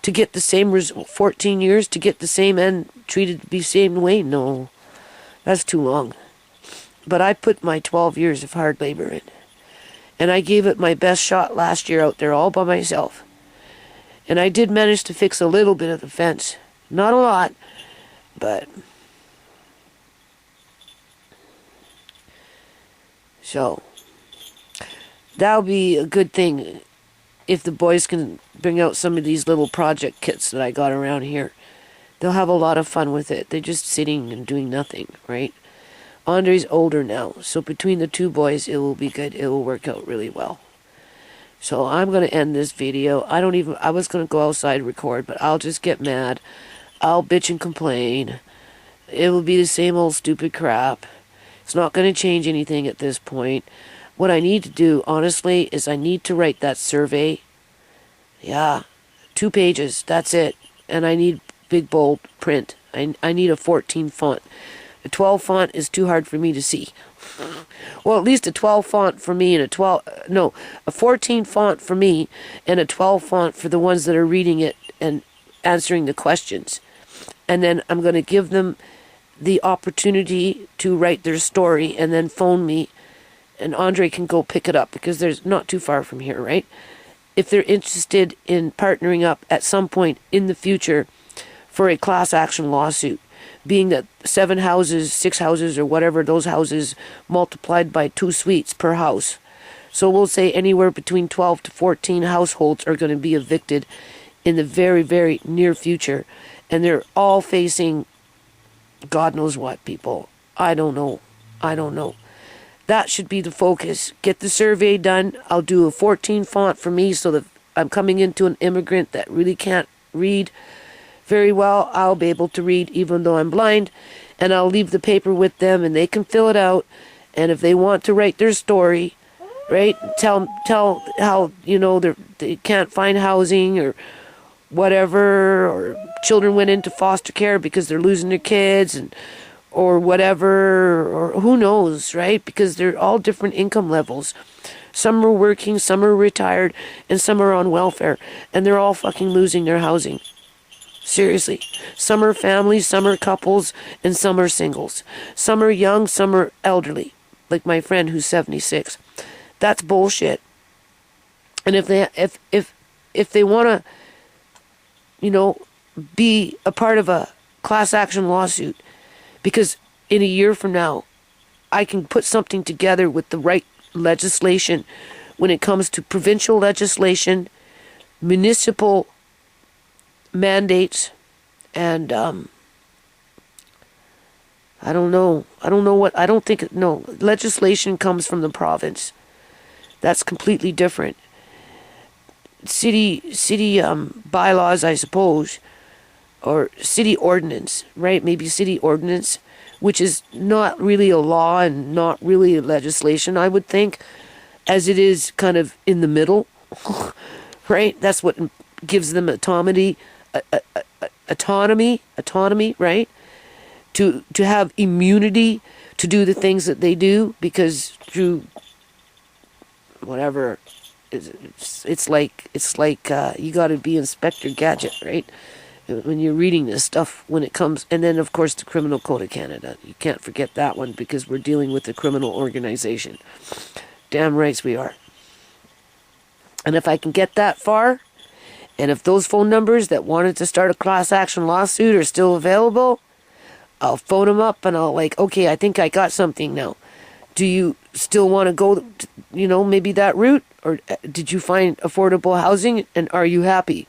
To get the same 14 years to get the same end treated the same way? No, that's too long. But I put my 12 years of hard labor in, and I gave it my best shot last year out there all by myself. And I did manage to fix a little bit of the fence, not a lot, but so that'll be a good thing. If the boys can bring out some of these little project kits that I got around here, they'll have a lot of fun with it. They're just sitting and doing nothing, right? Andre's older now, so between the two boys, it will be good. It will work out really well. So I'm going to end this video. I was going to go outside and record, but I'll just get mad. I'll bitch and complain. It will be the same old stupid crap. It's not going to change anything at this point. What I need to do, honestly, is I need to write that survey. Yeah, 2 pages, that's it. And I need big bold print. I need a 14 font. A 12 font is too hard for me to see. Well, at least a 12 font for me and a 14 font for me and a 12 font for the ones that are reading it and answering the questions. And then I'm going to give them the opportunity to write their story and then phone me, and Andre can go pick it up because there's not too far from here, right? If they're interested in partnering up at some point in the future for a class action lawsuit, being that 7 houses, 6 houses, or whatever, those houses multiplied by 2 suites per house. So we'll say anywhere between 12 to 14 households are going to be evicted in the very, very near future. And they're all facing God knows what, people. I don't know. That should be the focus. Get the survey done. I'll do a 14 font for me so that I'm coming into an immigrant that really can't read very well. I'll be able to read even though I'm blind, and I'll leave the paper with them and they can fill it out. And if they want to write their story, right, tell how, they can't find housing or whatever, or children went into foster care because they're losing their kids, and or whatever, or who knows, right? Because they're all different income levels. Some are working, some are retired, and some are on welfare, and they're all fucking losing their housing. Seriously. Some are families, some are couples, and some are singles. Some are young, some are elderly, like my friend who's 76. That's bullshit. And if they want to, be a part of a class action lawsuit, because in a year from now, I can put something together with the right legislation when it comes to provincial legislation, municipal mandates, and legislation comes from the province. That's completely different. City bylaws, I suppose, or city ordinance, right? Maybe city ordinance, which is not really a law and not really legislation, I would think, as it is kind of in the middle, right? That's what gives them autonomy, right? To have immunity to do the things that they do, because through whatever, it's like you got to be Inspector Gadget, right? When you're reading this stuff, when it comes, and then of course the Criminal Code of Canada, you can't forget that one, because we're dealing with a criminal organization. Damn rights we are. And if I can get that far, and if those phone numbers that wanted to start a class action lawsuit are still available, I'll phone them up and I'll okay, I think I got something now. Do you still want to go, maybe that route? Or did you find affordable housing and are you happy?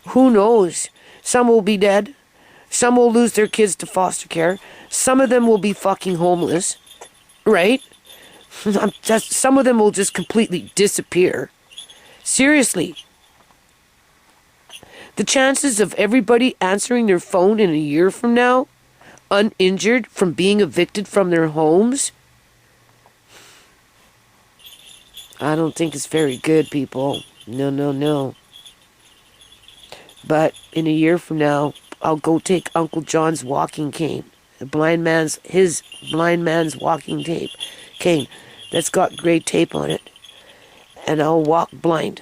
Who knows? Some will be dead. Some will lose their kids to foster care. Some of them will be fucking homeless, right? Some of them will just completely disappear. Seriously. The chances of everybody answering their phone in a year from now, uninjured from being evicted from their homes, I don't think it's very good, people. No. But in a year from now, I'll go take Uncle John's walking cane, his blind man's walking cane that's got gray tape on it, and I'll walk blind,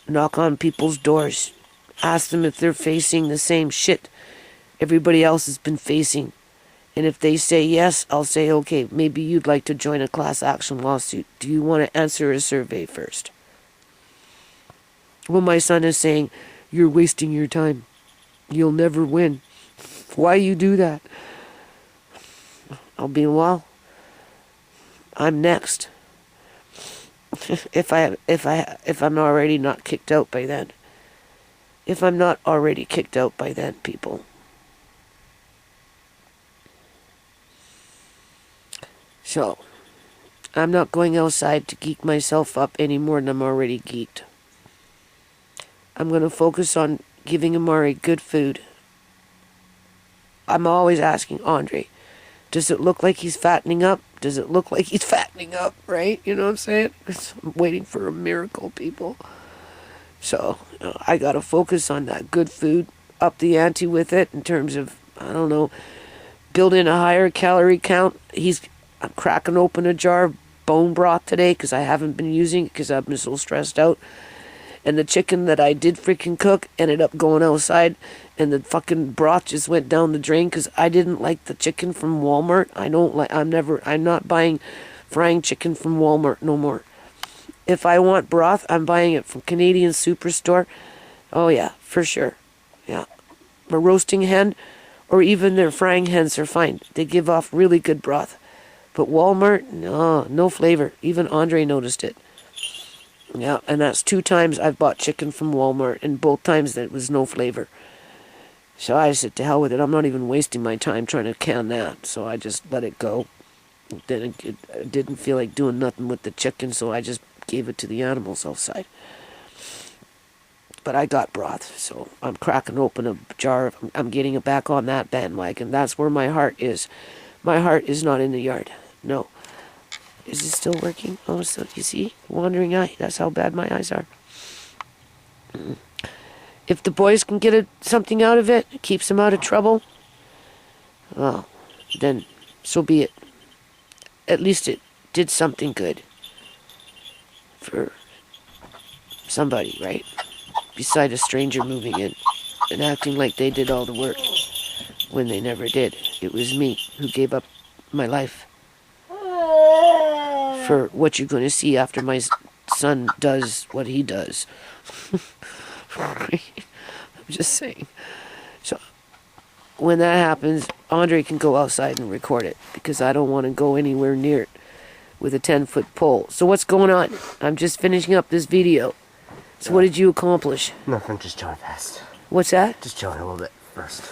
knock on people's doors, ask them if they're facing the same shit everybody else has been facing. And if they say yes, I'll say, okay, maybe you'd like to join a class action lawsuit. Do you want to answer a survey first? Well, my son is saying, you're wasting your time. You'll never win. Why you do that? I'll be, well, I'm next. If I'm already not kicked out by then. If I'm not already kicked out by then, people. So, I'm not going outside to geek myself up any more than I'm already geeked. I'm going to focus on giving Amari good food. I'm always asking Andre, does it look like he's fattening up? Does it look like he's fattening up, right? You know what I'm saying? I'm waiting for a miracle, people. So I got to focus on that good food, up the ante with it in terms of, I don't know, build in a higher calorie count. I'm cracking open a jar of bone broth today because I haven't been using it because I've been so stressed out. And the chicken that I did freaking cook ended up going outside, and the fucking broth just went down the drain because I didn't like the chicken from Walmart. I'm not buying frying chicken from Walmart no more. If I want broth, I'm buying it from Canadian Superstore. Oh yeah, for sure. Yeah. A roasting hen or even their frying hens are fine. They give off really good broth. But Walmart, no flavor. Even Andre noticed it. Yeah, and that's 2 times I've bought chicken from Walmart, and both times that was no flavor. So I said, to hell with it. I'm not even wasting my time trying to can that. So I just let it go. Then I didn't feel like doing nothing with the chicken, so I just gave it to the animals outside. But I got broth, so I'm cracking open a jar. I'm getting it back on that bandwagon. That's where my heart is. My heart is not in the yard. No. Is it still working? Oh, so you see? Wandering eye. That's how bad my eyes are. If the boys can get something out of it, it keeps them out of trouble, well, then so be it. At least it did something good for somebody, right? Beside a stranger moving in and acting like they did all the work when they never did. It was me who gave up my life for what you're going to see after my son does what he does. I'm just saying. So when that happens, Andre can go outside and record it because I don't want to go anywhere near it with a 10-foot pole. So what's going on? I'm just finishing up this video. So what did you accomplish? Nothing, just chilling fast. What's that? Just chilling a little bit first.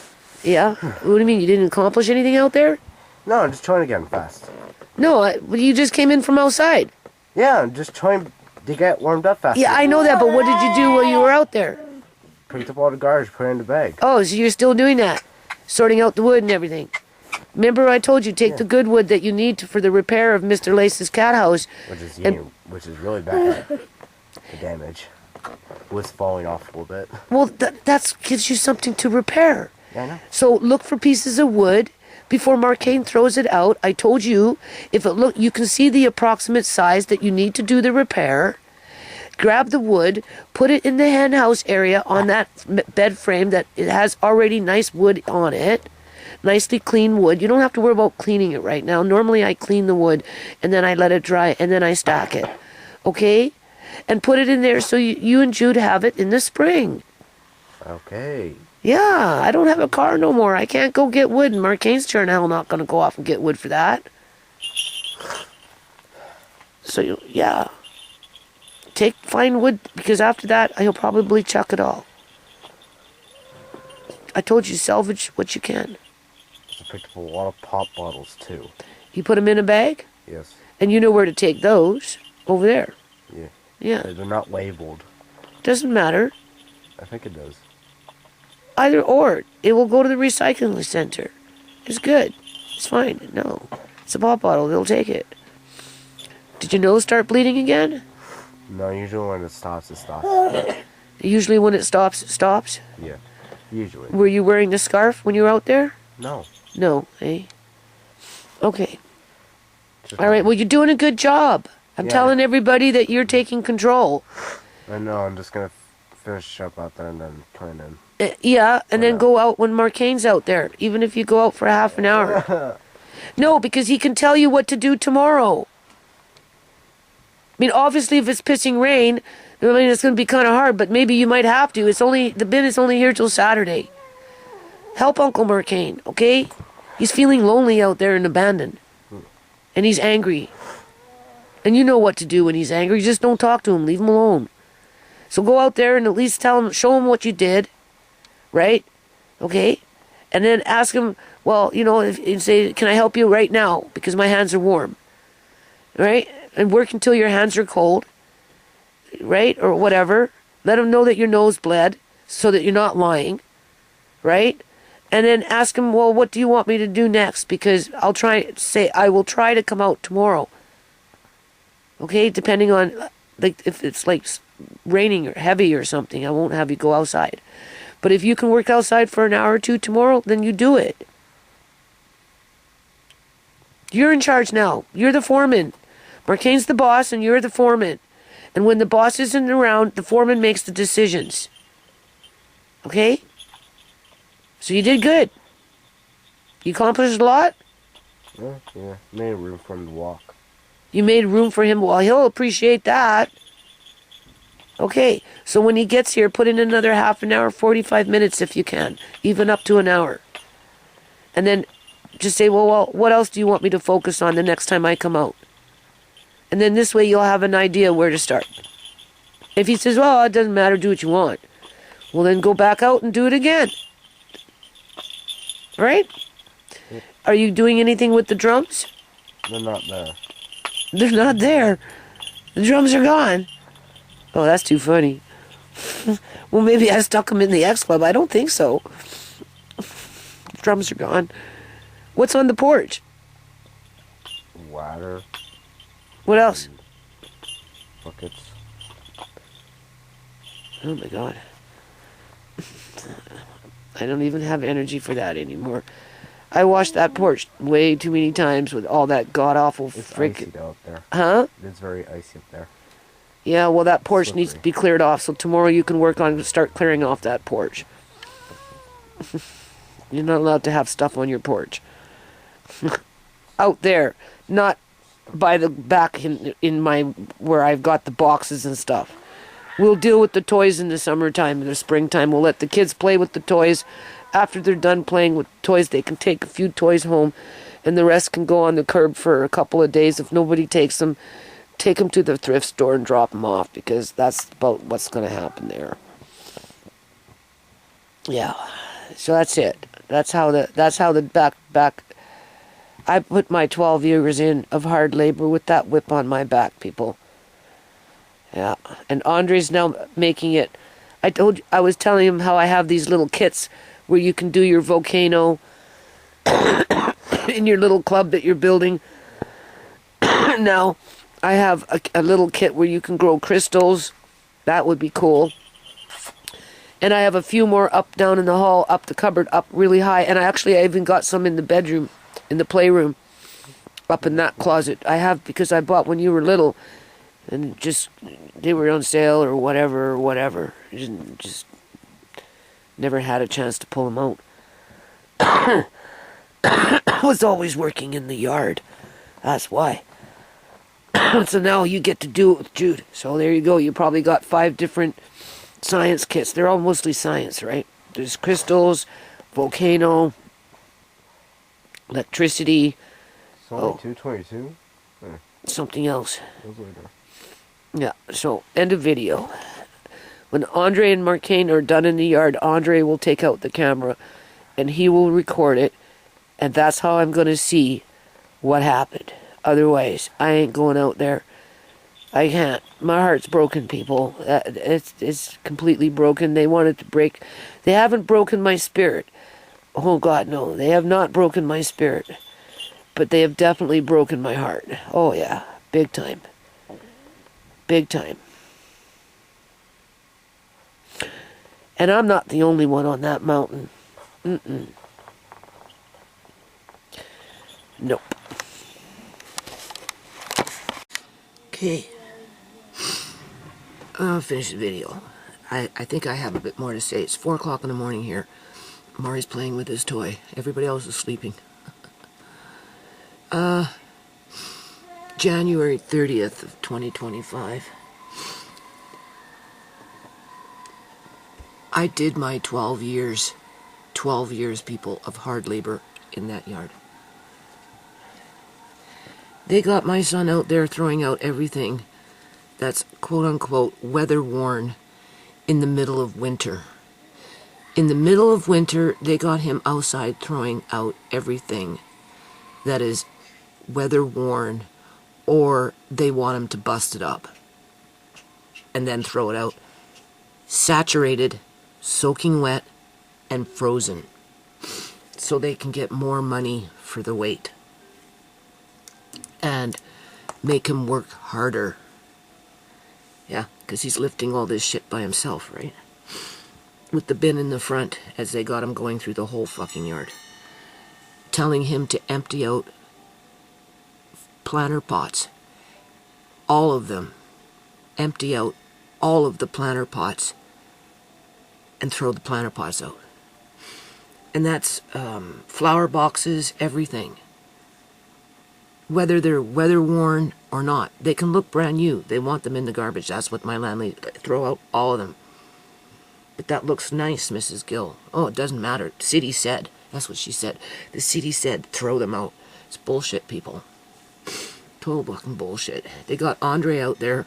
Yeah? What do you mean? You didn't accomplish anything out there? No, I'm just trying again fast. No, you just came in from outside. Yeah, I'm just trying to get warmed up fast. Yeah, I know that, but what did you do while you were out there? Picked up all the garbage, put it in the bag. Oh, so you're still doing that? Sorting out the wood and everything. Remember I told you, take the good wood that you need for the repair of Mr. Lace's cat house. Which is really bad. The damage was falling off a little bit. Well, that gives you something to repair. Yeah, I know. So look for pieces of wood before Marcane throws it out. I told you, you can see the approximate size that you need to do the repair. Grab the wood, put it in the hen house area on that bed frame that it has already nice wood on it. Nicely clean wood. You don't have to worry about cleaning it right now. Normally I clean the wood and then I let it dry and then I stack it. Okay? And put it in there so you and Jude have it in the spring. Okay. Yeah, I don't have a car no more. I can't go get wood, and Marcane's sure in hell not going to go off and get wood for that. So, yeah. Find wood, because after that, he'll probably chuck it all. I told you, salvage what you can. I picked up a lot of pop bottles, too. You put them in a bag? Yes. And you know where to take those? Over there. Yeah. Yeah. They're not labeled. Doesn't matter. I think it does. Either or. It will go to the recycling center. It's good. It's fine. No. It's a pop bottle. They'll take it. Did your nose start bleeding again? No, usually when it stops, it stops. Usually when it stops, it stops? Yeah. Usually. Were you wearing the scarf when you were out there? No. No, eh? Okay. All right, well, you're doing a good job. I'm telling everybody that you're taking control. I know, I'm just going to finish up out there and then turn in. Yeah, and then go out when Marcane's out there, even if you go out for half an hour. No, because he can tell you what to do tomorrow. I mean, obviously, if it's pissing rain, I mean, it's going to be kind of hard, but maybe you might have to. The bin is only here till Saturday. Help Uncle Marcane, okay? He's feeling lonely out there and abandoned. And he's angry. And you know what to do when he's angry. Just don't talk to him. Leave him alone. So go out there and at least show him what you did. Right? Okay? And then ask him, well, and say, can I help you right now? Because my hands are warm. Right? And work until your hands are cold. Right? Or whatever. Let him know that your nose bled so that you're not lying. Right? And then ask him, well, what do you want me to do next? Because I will try to come out tomorrow. Okay? Depending on like if it's like raining or heavy or something, I won't have you go outside. But if you can work outside for an hour or two tomorrow, then you do it. You're in charge now. You're the foreman. Marcane's the boss and you're the foreman. And when the boss isn't around, the foreman makes the decisions. Okay? So you did good. You accomplished a lot. Yeah. Made room for him to walk. You made room for him. Well, he'll appreciate that. Okay, so when he gets here, put in another half an hour, 45 minutes if you can, even up to an hour. And then just say, well, what else do you want me to focus on the next time I come out? And then this way you'll have an idea where to start. If he says, well, it doesn't matter, do what you want. Well, then go back out and do it again. Right? Yep. Are you doing anything with the drums? They're not there. They're not there. The drums are gone. Oh, that's too funny. Well, maybe I stuck them in the X Club. I don't think so. The drums are gone. What's on the porch? Ladder. What else? Buckets. Oh my God. I don't even have energy for that anymore. I washed that porch way too many times with all that god-awful It's freaking... icy out there. Huh? It's very icy up there. Yeah, well, that porch Slippery. needs to be cleared off, so tomorrow you can work on start clearing off that porch. You're not allowed to have stuff on your porch. Out there, not by the back in my where I've got the boxes and stuff. We'll deal with the toys in the summertime, in the springtime. We'll let the kids play with the toys. After they're done playing with toys, they can take a few toys home, and the rest can go on the curb for a couple of days. If nobody takes them, take them to the thrift store and drop them off, because that's about what's going to happen there. Yeah, so that's it. That's how the back. I put my 12 years in of hard labor with that whip on my back, people. Yeah, and Andre's now making it. I was telling him how I have these little kits where you can do your volcano in your little club that you're building. Now, I have a little kit where you can grow crystals. That would be cool. And I have a few more up down in the hall, up the cupboard, up really high. And I even got some in the bedroom, in the playroom, up in that closet. I have because I bought when you were little. And just, they were on sale or whatever. Just never had a chance to pull them out. I was always working in the yard. That's why. So now you get to do it with Jude. So there you go. You probably got 5 different science kits. They're all mostly science, right? There's crystals, volcano, electricity. It's only 222? Something else. Those later. Yeah, so end of video. When Andre and Marcane are done in the yard, Andre will take out the camera and he will record it, and that's how I'm going to see what happened. Otherwise, I ain't going out there. I can't. My heart's broken, people. It's completely broken. They wanted to break. They haven't broken my spirit. Oh, God, no. They have not broken my spirit. But they have definitely broken my heart. Oh, yeah. Big time. Big time. And I'm not the only one on that mountain. Nope. Okay. I'll finish the video. I think I have a bit more to say. It's 4 o'clock in the morning here. Maury's playing with his toy. Everybody else is sleeping. January 30th of 2025. I did my 12 years, people, of hard labor in that yard. They got my son out there throwing out everything that's quote-unquote weather-worn in the middle of winter. In the middle of winter, they got him outside throwing out everything that is weather-worn, or they want him to bust it up and then throw it out. Saturated, soaking wet, and frozen, so they can get more money for the weight and make him work harder Yeah, because he's lifting all this shit by himself, right? With the bin in the front as they got him going through the whole fucking yard. Telling him to empty out planter pots. All of them. Empty out all of the planter pots and throw the planter pots out. And that's flower boxes, everything. Whether they're weather worn or not. They can look brand new. They want them in the garbage. That's what my landlady, throw out all of them. But that looks nice, Mrs. Gill. Oh, it doesn't matter. The city said. That's what she said. The city said, throw them out. It's bullshit, people. Total fucking bullshit. They got Andre out there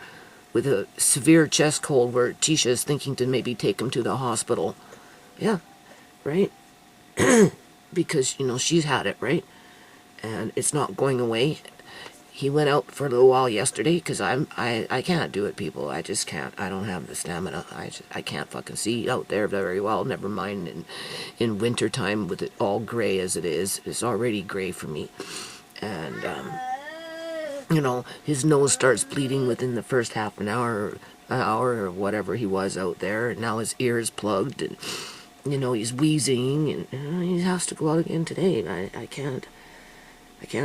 with a severe chest cold where Tisha's thinking to maybe take him to the hospital. Yeah, right? Because, you know, she's had it, right? And it's not going away. He went out for a little while yesterday because I can't do it, people. I just can't. I don't have the stamina. I can't fucking see out there very well. Never mind in winter time with it all gray as it is. It's already gray for me. And, you know, his nose starts bleeding within the first half an hour or whatever he was out there. And now his ear is plugged and, you know, he's wheezing and he has to go out again today. I can't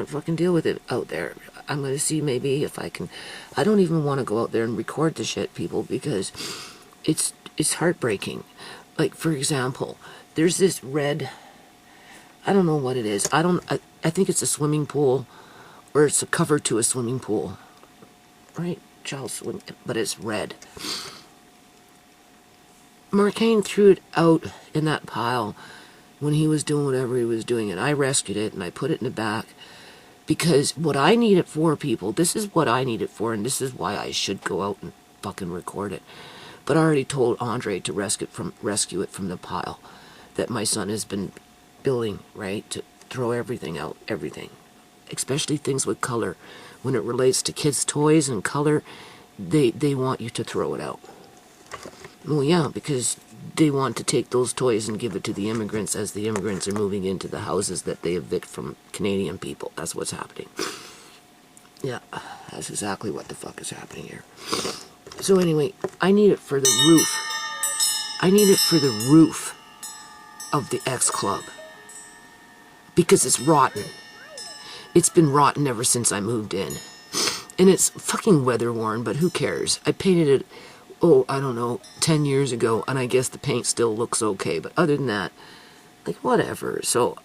fucking deal with it out there. I'm going to see maybe if I can. I don't even want to go out there and record the shit, people, because it's heartbreaking. Like, for example, there's this red, I don't know what it is. I think it's a swimming pool, or it's a cover to a swimming pool. Right? Child swim, but it's red. Marcane threw it out in that pile when he was doing whatever he was doing, and I rescued it and I put it in the back. Because what I need it for, people, this is what I need it for, and this is why I should go out and fucking record it. But I already told Andre to rescue it from the pile that my son has been building, right? To throw everything out, everything. Especially things with color. When it relates to kids' toys and color, they want you to throw it out. Well, yeah, because they want to take those toys and give it to the immigrants as the immigrants are moving into the houses that they evict from Canadian people. That's what's happening. Yeah, that's exactly what the fuck is happening here. So anyway, I need it for the roof. I need it for the roof of the X Club. Because it's rotten. It's been rotten ever since I moved in. And it's fucking weather worn, but who cares? I painted it, I don't know, 10 years ago, and I guess the paint still looks okay. But other than that, like, whatever. So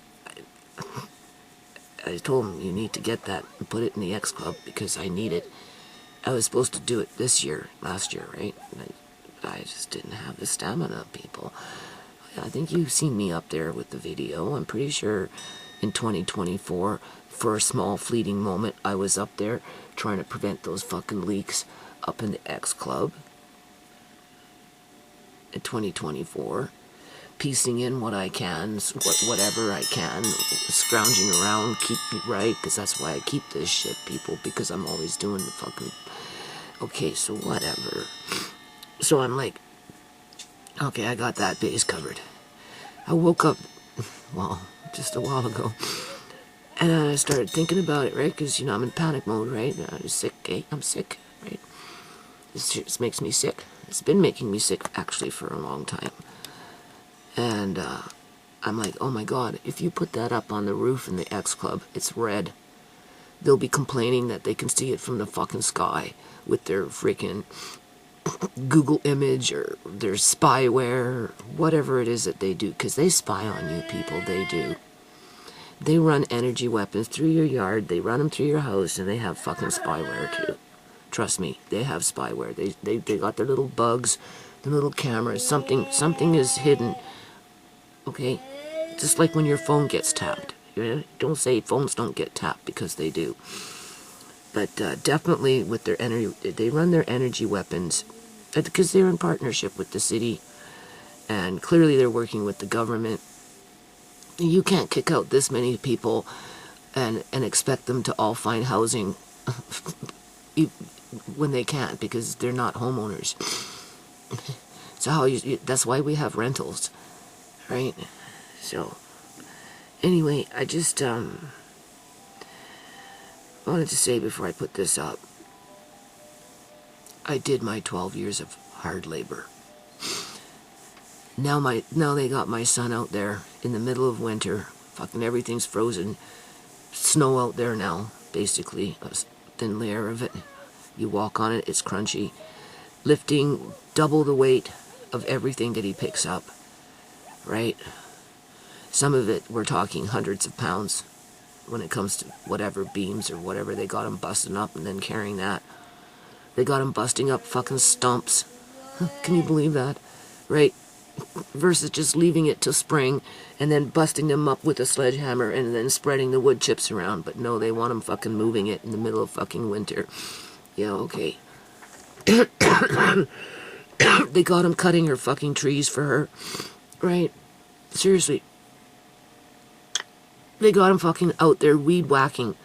I told him, you need to get that and put it in the X Club because I need it. I was supposed to do it last year, right? I just didn't have the stamina, people. I think you've seen me up there with the video. I'm pretty sure in 2024, for a small fleeting moment, I was up there trying to prevent those fucking leaks up in the X Club. In 2024, piecing in what I can, whatever I can, scrounging around, keep me right, because that's why I keep this shit, people, because I'm always doing the fucking, okay, so whatever. So I'm like, okay, I got that base covered. I woke up, well, just a while ago, and I started thinking about it, right, because, you know, I'm in panic mode, right, I'm sick, okay, I'm sick, right, this makes me sick. It's been making me sick, actually, for a long time. And I'm like, oh my God, if you put that up on the roof in the X Club, it's red. They'll be complaining that they can see it from the fucking sky with their freaking Google image or their spyware, whatever it is that they do, because they spy on you, people, they do. They run energy weapons through your yard, they run them through your house, and they have fucking spyware too. Trust me, they have spyware. They got their little bugs, their little cameras. Something is hidden. Okay? Just like when your phone gets tapped. Don't say phones don't get tapped, because they do. But definitely with their energy, they run their energy weapons because they're in partnership with the city. And clearly they're working with the government. You can't kick out this many people and expect them to all find housing when they can't, because they're not homeowners. So that's why we have rentals, right? So anyway, I just wanted to say before I put this up, I did my 12 years of hard labor. Now they got my son out there in the middle of winter. Fucking everything's frozen. Snow out there now, basically. A thin layer of it. You walk on it, it's crunchy. Lifting double the weight of everything that he picks up. Right? Some of it, we're talking hundreds of pounds when it comes to whatever beams or whatever. They got him busting up and then carrying that. They got him busting up fucking stumps. Can you believe that? Right? Versus just leaving it till spring and then busting them up with a sledgehammer and then spreading the wood chips around. But no, they want them fucking moving it in the middle of fucking winter. Yeah, okay. They got him cutting her fucking trees for her. Right? Seriously. They got him fucking out there weed whacking.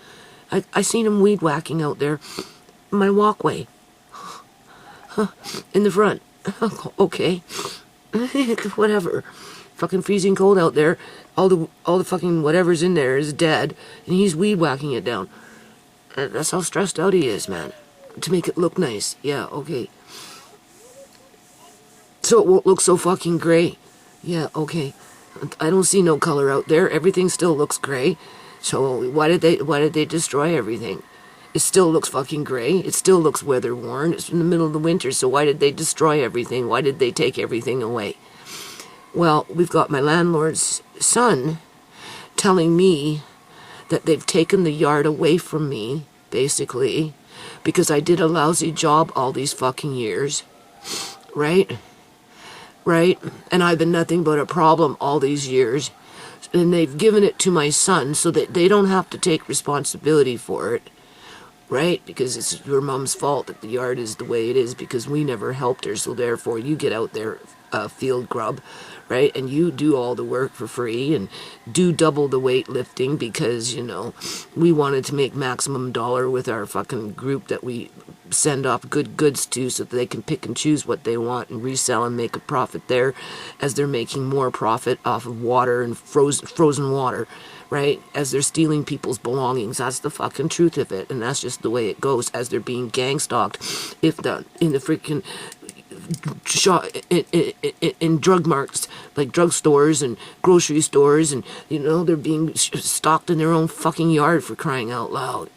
I seen him weed whacking out there. My walkway. In the front. Okay. Whatever. Fucking freezing cold out there. All the fucking whatever's in there is dead. And he's weed whacking it down. That's how stressed out he is, man. To make it look nice. Yeah, okay. So it won't look so fucking gray. Yeah, okay. I don't see no color out there. Everything still looks gray. So why did they destroy everything? It still looks fucking gray. It still looks weather worn. It's in the middle of the winter, so why did they destroy everything? Why did they take everything away? Well, we've got my landlord's son telling me that they've taken the yard away from me, basically, because I did a lousy job all these fucking years. Right? Right? And I've been nothing but a problem all these years. And they've given it to my son so that they don't have to take responsibility for it. Right? Because it's your mom's fault that the yard is the way it is because we never helped her. So therefore you get out there, field grub, right? And you do all the work for free and do double the weight lifting because, you know, we wanted to make maximum dollar with our fucking group that we send off good goods to so that they can pick and choose what they want and resell and make a profit there as they're making more profit off of water and frozen water. Right? As they're stealing people's belongings. That's the fucking truth of it. And that's just the way it goes as they're being gang stalked. If the in the freaking shop in drug markets, like drug stores and grocery stores, and you know, they're being stalked in their own fucking yard, for crying out loud.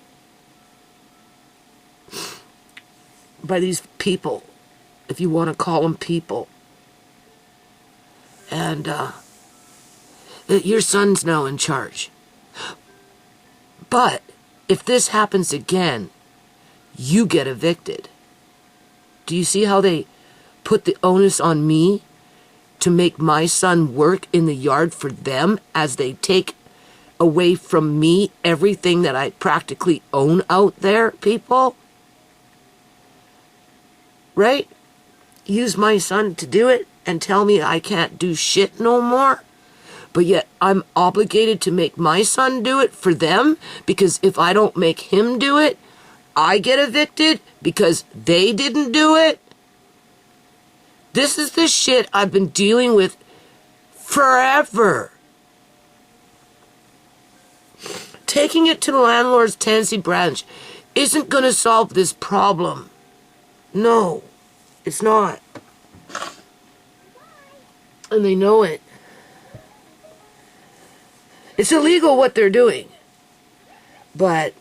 By these people, if you want to call them people. And your son's now in charge. But if this happens again, you get evicted. Do you see how they put the onus on me to make my son work in the yard for them as they take away from me everything that I practically own out there, people? Right? Use my son to do it and tell me I can't do shit no more? But yet I'm obligated to make my son do it for them because if I don't make him do it, I get evicted because they didn't do it. This is the shit I've been dealing with forever. Taking it to the landlord's tenancy branch isn't going to solve this problem. No, it's not. And they know it. It's illegal what they're doing. But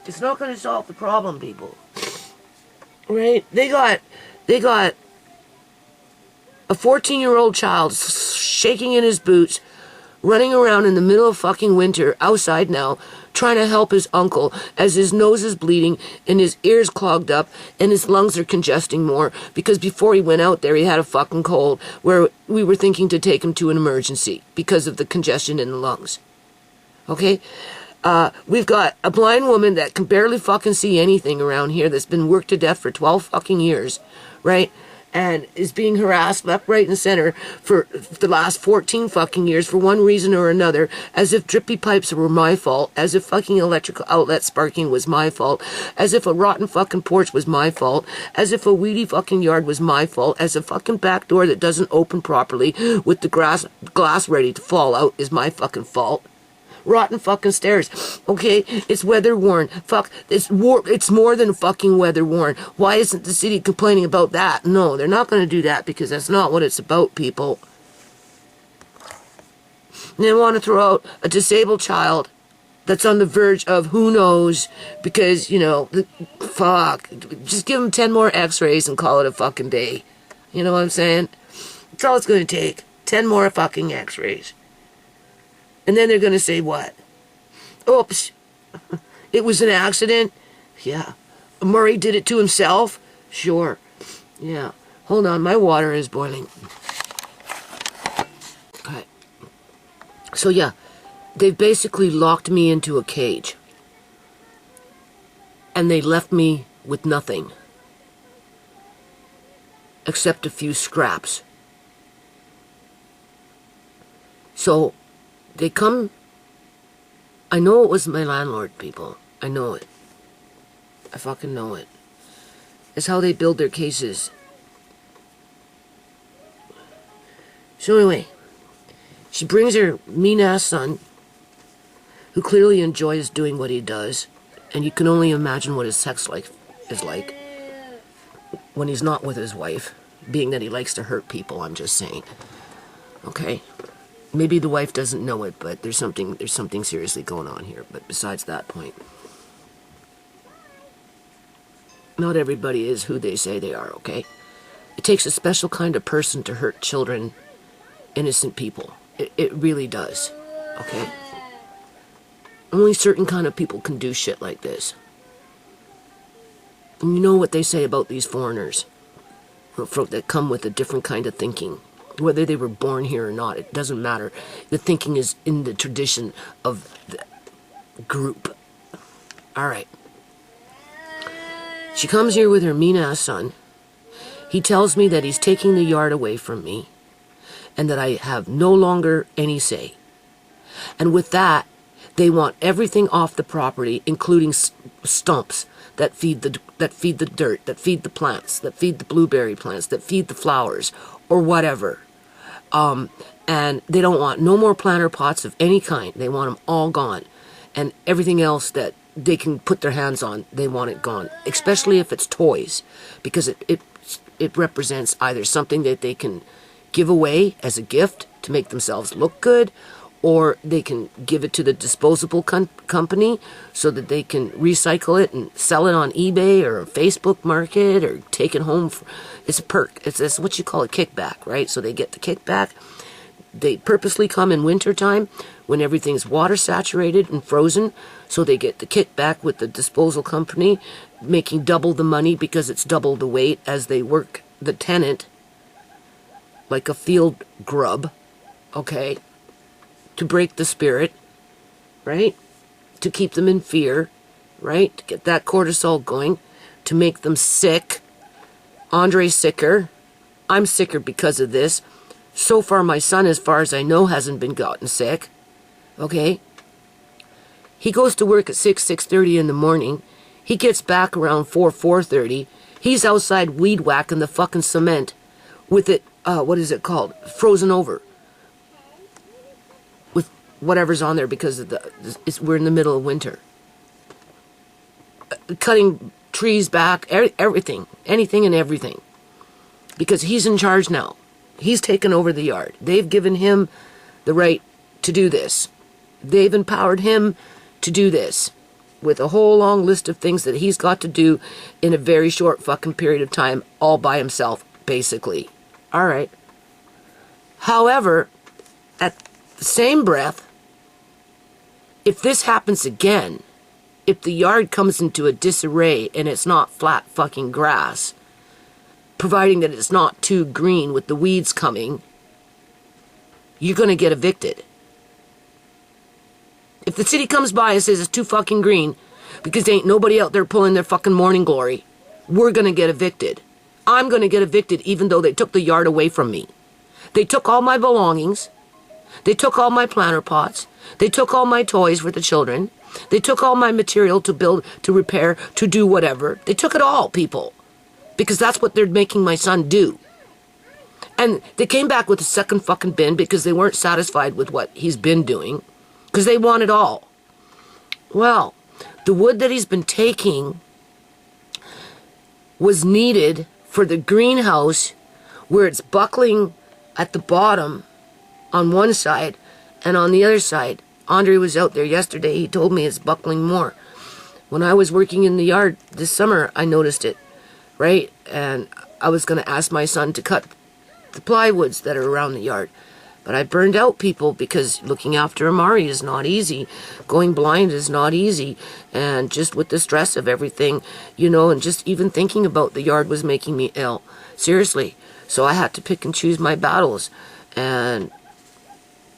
it's not going to solve the problem, people. Right? They got a 14-year-old child shaking in his boots, running around in the middle of fucking winter, outside now, trying to help his uncle as his nose is bleeding and his ears clogged up and his lungs are congesting more because before he went out there he had a fucking cold where we were thinking to take him to an emergency because of the congestion in the lungs. Okay? We've got a blind woman that can barely fucking see anything around here that's been worked to death for 12 fucking years, right? And is being harassed left, right, and center for the last 14 fucking years for one reason or another, as if drippy pipes were my fault, as if fucking electrical outlet sparking was my fault, as if a rotten fucking porch was my fault, as if a weedy fucking yard was my fault, as a fucking back door that doesn't open properly with the glass ready to fall out is my fucking fault, rotten fucking stairs. Okay, it's weather worn. Fuck, it's more than fucking weather worn. Why isn't the city complaining about that? No, they're not going to do that because that's not what it's about, people. And they want to throw out a disabled child that's on the verge of who knows, because, you know, fuck, just give them 10 more x-rays and call it a fucking day. You know what I'm saying? That's all it's going to take. 10 more fucking x-rays. And then they're going to say what? Oops, it was an accident? Yeah. Murray did it to himself? Sure. Yeah. Hold on, my water is boiling. Okay. So yeah, they've basically locked me into a cage. And they left me with nothing. Except a few scraps. So, they come... I know it was my landlord, people. I know it. I fucking know it. It's how they build their cases. So anyway, she brings her mean-ass son, who clearly enjoys doing what he does, and you can only imagine what his sex life is like when he's not with his wife, being that he likes to hurt people, I'm just saying. Okay? Maybe the wife doesn't know it, but there's something seriously going on here. But besides that point, not everybody is who they say they are, okay? It takes a special kind of person to hurt children, innocent people. It really does, okay? Only certain kind of people can do shit like this. And you know what they say about these foreigners that come with a different kind of thinking. Whether they were born here or not, it doesn't matter. The thinking is in the tradition of the group. All right. She comes here with her mean-ass son. He tells me that he's taking the yard away from me and that I have no longer any say. And with that, they want everything off the property, including stumps that feed the dirt, that feed the plants, that feed the blueberry plants, that feed the flowers, or whatever. And they don't want no more planter pots of any kind. They want them all gone. And everything else that they can put their hands on, they want it gone. Especially if it's toys. Because it represents either something that they can give away as a gift to make themselves look good, or they can give it to the disposable company so that they can recycle it and sell it on eBay or a Facebook market or take it home. It's a perk. It's what you call a kickback, right? So they get the kickback. They purposely come in wintertime when everything's water saturated and frozen, so they get the kickback with the disposal company, making double the money because it's double the weight as they work the tenant like a field grub, okay? To break the spirit, right? To keep them in fear, right? To get that cortisol going, to make them sick. Andre's sicker. I'm sicker because of this. So far, my son, as far as I know, hasn't been gotten sick. Okay? He goes to work at 6:30 in the morning. He gets back around 4:30. He's outside weed whacking the fucking cement with it, what is it called? Frozen over. Whatever's on there because of we're in the middle of winter. Cutting trees back, everything, anything and everything. Because he's in charge now. He's taken over the yard. They've given him the right to do this. They've empowered him to do this with a whole long list of things that he's got to do in a very short fucking period of time, all by himself, basically. All right. However, at the same breath, if this happens again, if the yard comes into a disarray and it's not flat fucking grass, providing that it's not too green with the weeds coming, you're going to get evicted. If the city comes by and says it's too fucking green because there ain't nobody out there pulling their fucking morning glory, we're going to get evicted. I'm going to get evicted even though they took the yard away from me. They took all my belongings. They took all my planter pots. They took all my toys for the children. They took all my material to build, to repair, to do whatever. They took it all, people. Because that's what they're making my son do. And they came back with a second fucking bin because they weren't satisfied with what he's been doing. because they want it all. Well, the wood that he's been taking was needed for the greenhouse where it's buckling at the bottom on one side, and on the other side, Andre was out there yesterday, he told me it's buckling more. When I was working in the yard this summer, I noticed it, right? And I was going to ask my son to cut the plywoods that are around the yard. But I burned out people because looking after Amari is not easy. Going blind is not easy. And just with the stress of everything, you know, and just even thinking about the yard was making me ill. Seriously. So I had to pick and choose my battles. And,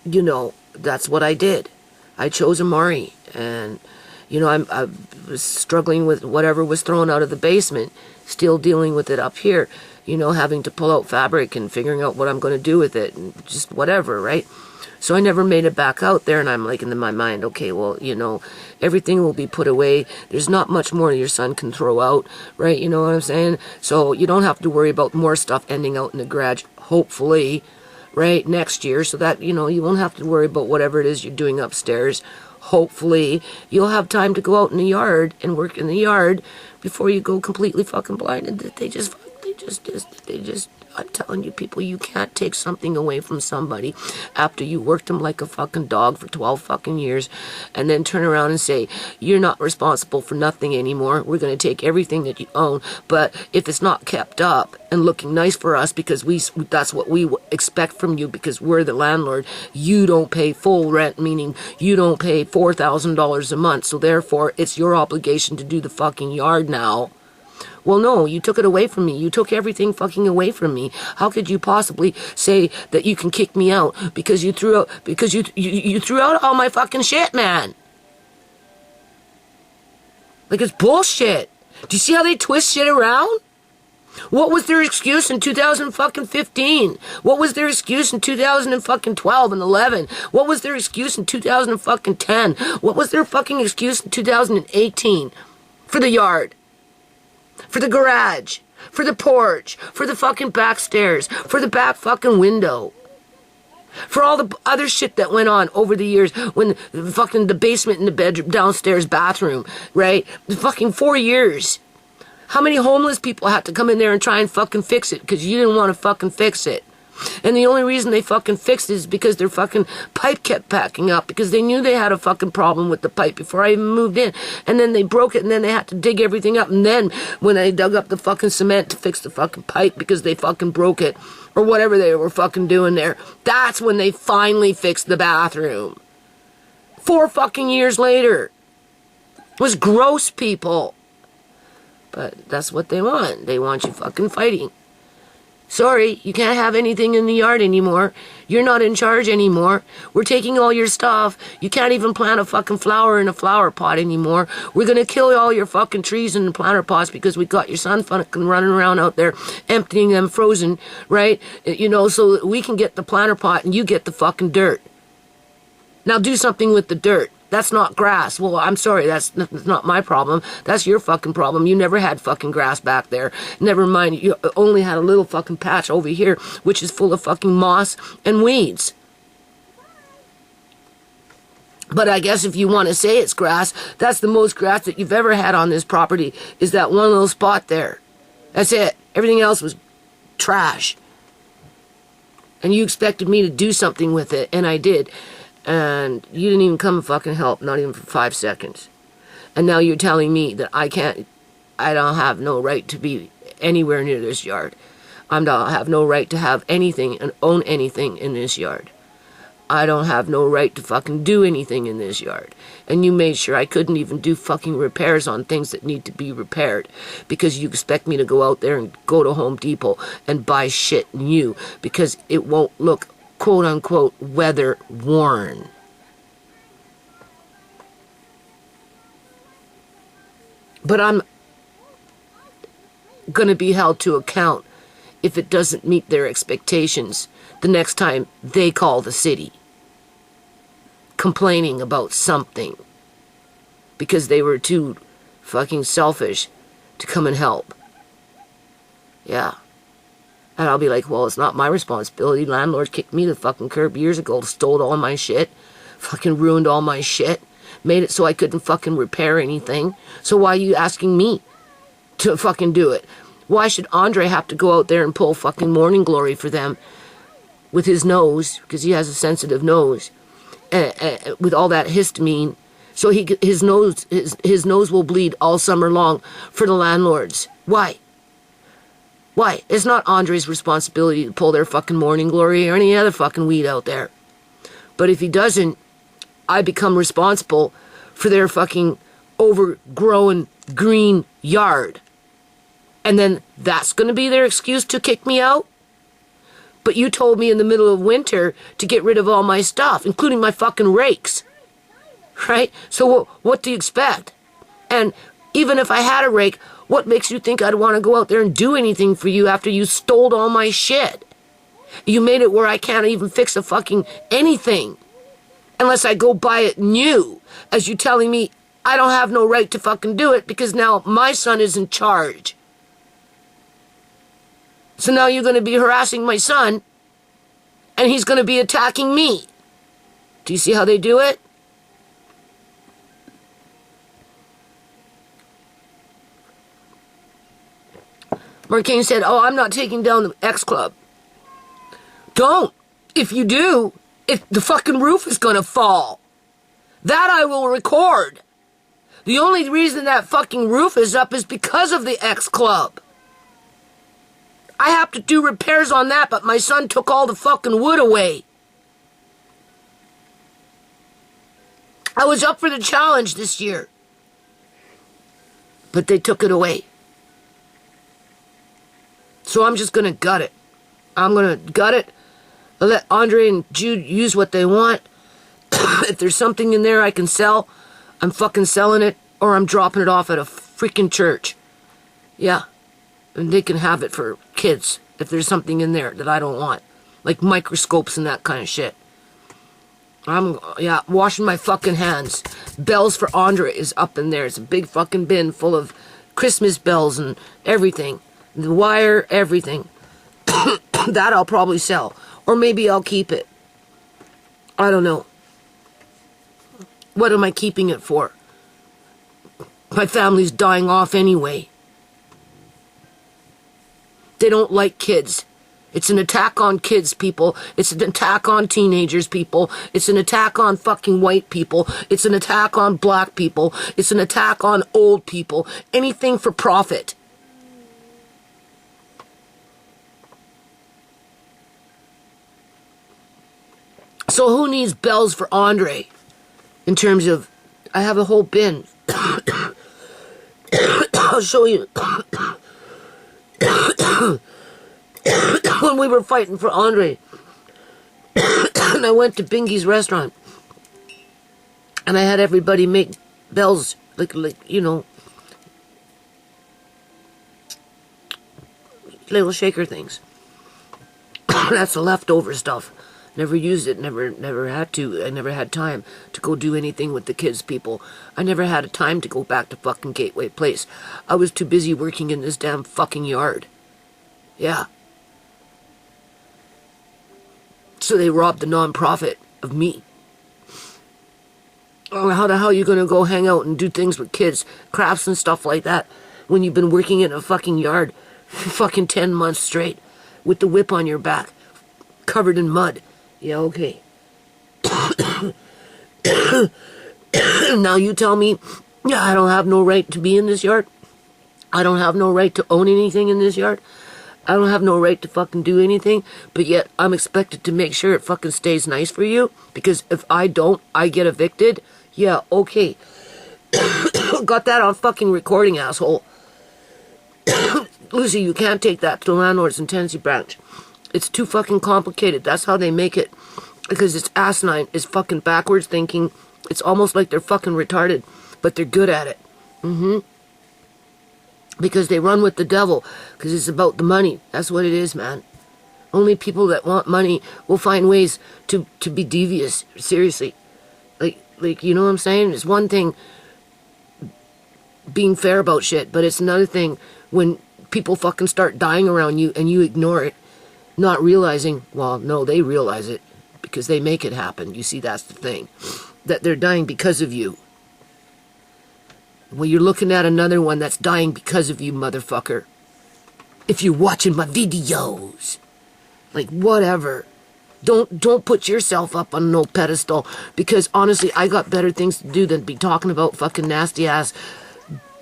you know, that's what I did. I chose Amari. And, you know, I was struggling with whatever was thrown out of the basement, still dealing with it up here. You know, having to pull out fabric and figuring out what I'm going to do with it and just whatever, right? So I never made it back out there, and I'm like in my mind, okay, well, you know, everything will be put away. There's not much more your son can throw out, right? You know what I'm saying? So you don't have to worry about more stuff ending out in the garage, hopefully, right, next year, so that, you know, you won't have to worry about whatever it is you're doing upstairs. Hopefully, you'll have time to go out in the yard and work in the yard before you go completely fucking blind. And they just, I'm telling you, people, you can't take something away from somebody after you worked them like a fucking dog for 12 fucking years and then turn around and say, you're not responsible for nothing anymore. We're going to take everything that you own. But if it's not kept up and looking nice for us because that's what we expect from you because we're the landlord, you don't pay full rent, meaning you don't pay $4,000 a month. So therefore, it's your obligation to do the fucking yard now. Well, no, you took it away from me. You took everything fucking away from me. How could you possibly say that you can kick me out because you threw out you threw out all my fucking shit, man? Like, it's bullshit. Do you see how they twist shit around? What was their excuse in 2015? What was their excuse in 2012 and 11? What was their excuse in 2010? What was their fucking excuse in 2018 for the yard? For the garage, for the porch, for the fucking back stairs, for the back fucking window, for all the other shit that went on over the years when the basement and the bedroom, downstairs bathroom, right? The fucking 4 years. How many homeless people had to come in there and try and fucking fix it because you didn't want to fucking fix it? And the only reason they fucking fixed it is because their fucking pipe kept backing up because they knew they had a fucking problem with the pipe before I even moved in. And then they broke it and then they had to dig everything up. And then when they dug up the fucking cement to fix the fucking pipe because they fucking broke it or whatever they were fucking doing there, that's when they finally fixed the bathroom. 4 fucking years later. It was gross, people. But that's what they want. They want you fucking fighting. Sorry, you can't have anything in the yard anymore. You're not in charge anymore. We're taking all your stuff. You can't even plant a fucking flower in a flower pot anymore. We're gonna kill all your fucking trees in the planter pots because we got your son fucking running around out there emptying them frozen, right? You know, so that we can get the planter pot and you get the fucking dirt. Now do something with the dirt. That's not grass. Well, I'm sorry, that's not my problem. That's your fucking problem. You never had fucking grass back there. Never mind, you only had a little fucking patch over here, which is full of fucking moss and weeds. But I guess if you want to say it's grass, that's the most grass that you've ever had on this property, is that one little spot there. That's it. Everything else was trash. And you expected me to do something with it, and I did. And you didn't even come and fucking help, not even for 5 seconds. And now you're telling me that I don't have no right to be anywhere near this yard. I don't have no right to have anything and own anything in this yard. I don't have no right to fucking do anything in this yard. And you made sure I couldn't even do fucking repairs on things that need to be repaired because you expect me to go out there and go to Home Depot and buy shit new because it won't look quote-unquote weather worn. But I'm going to be held to account if it doesn't meet their expectations the next time they call the city complaining about something because they were too fucking selfish to come and help. Yeah. And I'll be like, well, it's not my responsibility. Landlord kicked me to the fucking curb years ago, stole all my shit, Fucking ruined all my shit. Made it so I couldn't fucking repair anything. So why are you asking me to fucking do it? Why should Andre have to go out there and pull fucking morning glory for them with his nose, because he has a sensitive nose, with all that histamine, so his nose will bleed all summer long for the landlords? Why? Why? It's not Andre's responsibility to pull their fucking morning glory or any other fucking weed out there. But if he doesn't, I become responsible for their fucking overgrown green yard. And then that's going to be their excuse to kick me out? But you told me in the middle of winter to get rid of all my stuff, including my fucking rakes. Right? So what do you expect? And even if I had a rake, what makes you think I'd want to go out there and do anything for you after you stole all my shit? You made it where I can't even fix a fucking anything unless I go buy it new, as you telling me I don't have no right to fucking do it because now my son is in charge. So now you're going to be harassing my son, and he's going to be attacking me. Do you see how they do it? Marquine said, oh, I'm not taking down the X Club. Don't. If you do, if the fucking roof is going to fall. That I will record. The only reason that fucking roof is up is because of the X Club. I have to do repairs on that, but my son took all the fucking wood away. I was up for the challenge this year, but they took it away. So I'm just going to gut it. I'm going to gut it. I'll let Andre and Jude use what they want. If there's something in there I can sell, I'm fucking selling it, or I'm dropping it off at a freaking church. Yeah. And they can have it for kids if there's something in there that I don't want. Like microscopes and that kind of shit. I'm washing my fucking hands. Bells for Andre is up in there. It's a big fucking bin full of Christmas bells and everything. The wire, everything. That I'll probably sell. Or maybe I'll keep it. I don't know. What am I keeping it for? My family's dying off anyway. They don't like kids. It's an attack on kids, people. It's an attack on teenagers, people. It's an attack on fucking white people. It's an attack on black people. It's an attack on old people. Anything for profit. So who needs bells for Andre? In terms of, I have a whole bin. I'll show you. When we were fighting for Andre, and I went to Bingy's restaurant, and I had everybody make bells, like you know, little shaker things. That's the leftover stuff. Never used it, never had to. I never had time to go do anything with the kids, people. I never had a time to go back to fucking Gateway Place. I was too busy working in this damn fucking yard. Yeah. So they robbed the non-profit of me. Oh, how the hell are you gonna go hang out and do things with kids, crafts and stuff like that, when you've been working in a fucking yard for fucking 10 months straight, with the whip on your back, covered in mud? Yeah, okay. Now you tell me, yeah, I don't have no right to be in this yard. I don't have no right to own anything in this yard. I don't have no right to fucking do anything, but yet I'm expected to make sure it fucking stays nice for you, because if I don't, I get evicted. Yeah, okay. Got that on fucking recording, asshole. Lucy, you can't take that to the landlords in Tennessee branch. It's too fucking complicated. That's how they make it. Because it's asinine. It's fucking backwards thinking. It's almost like they're fucking retarded. But they're good at it. Because they run with the devil. Because it's about the money. That's what it is, man. Only people that want money will find ways to be devious. Seriously. Like, you know what I'm saying? It's one thing being fair about shit. But it's another thing when people fucking start dying around you and you ignore it. Not realizing, well, no, they realize it. because they make it happen. You see, that's the thing. That they're dying because of you. Well, you're looking at another one that's dying because of you, motherfucker. If you're watching my videos. Like, whatever. Don't put yourself up on no pedestal, because honestly, I got better things to do than be talking about fucking nasty ass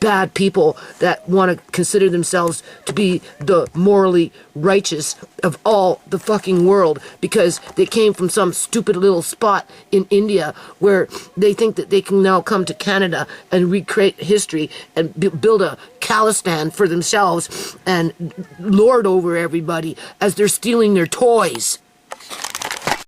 bad people that want to consider themselves to be the morally righteous of all the fucking world because they came from some stupid little spot in India where they think that they can now come to Canada and recreate history and build a Khalistan for themselves and lord over everybody as they're stealing their toys.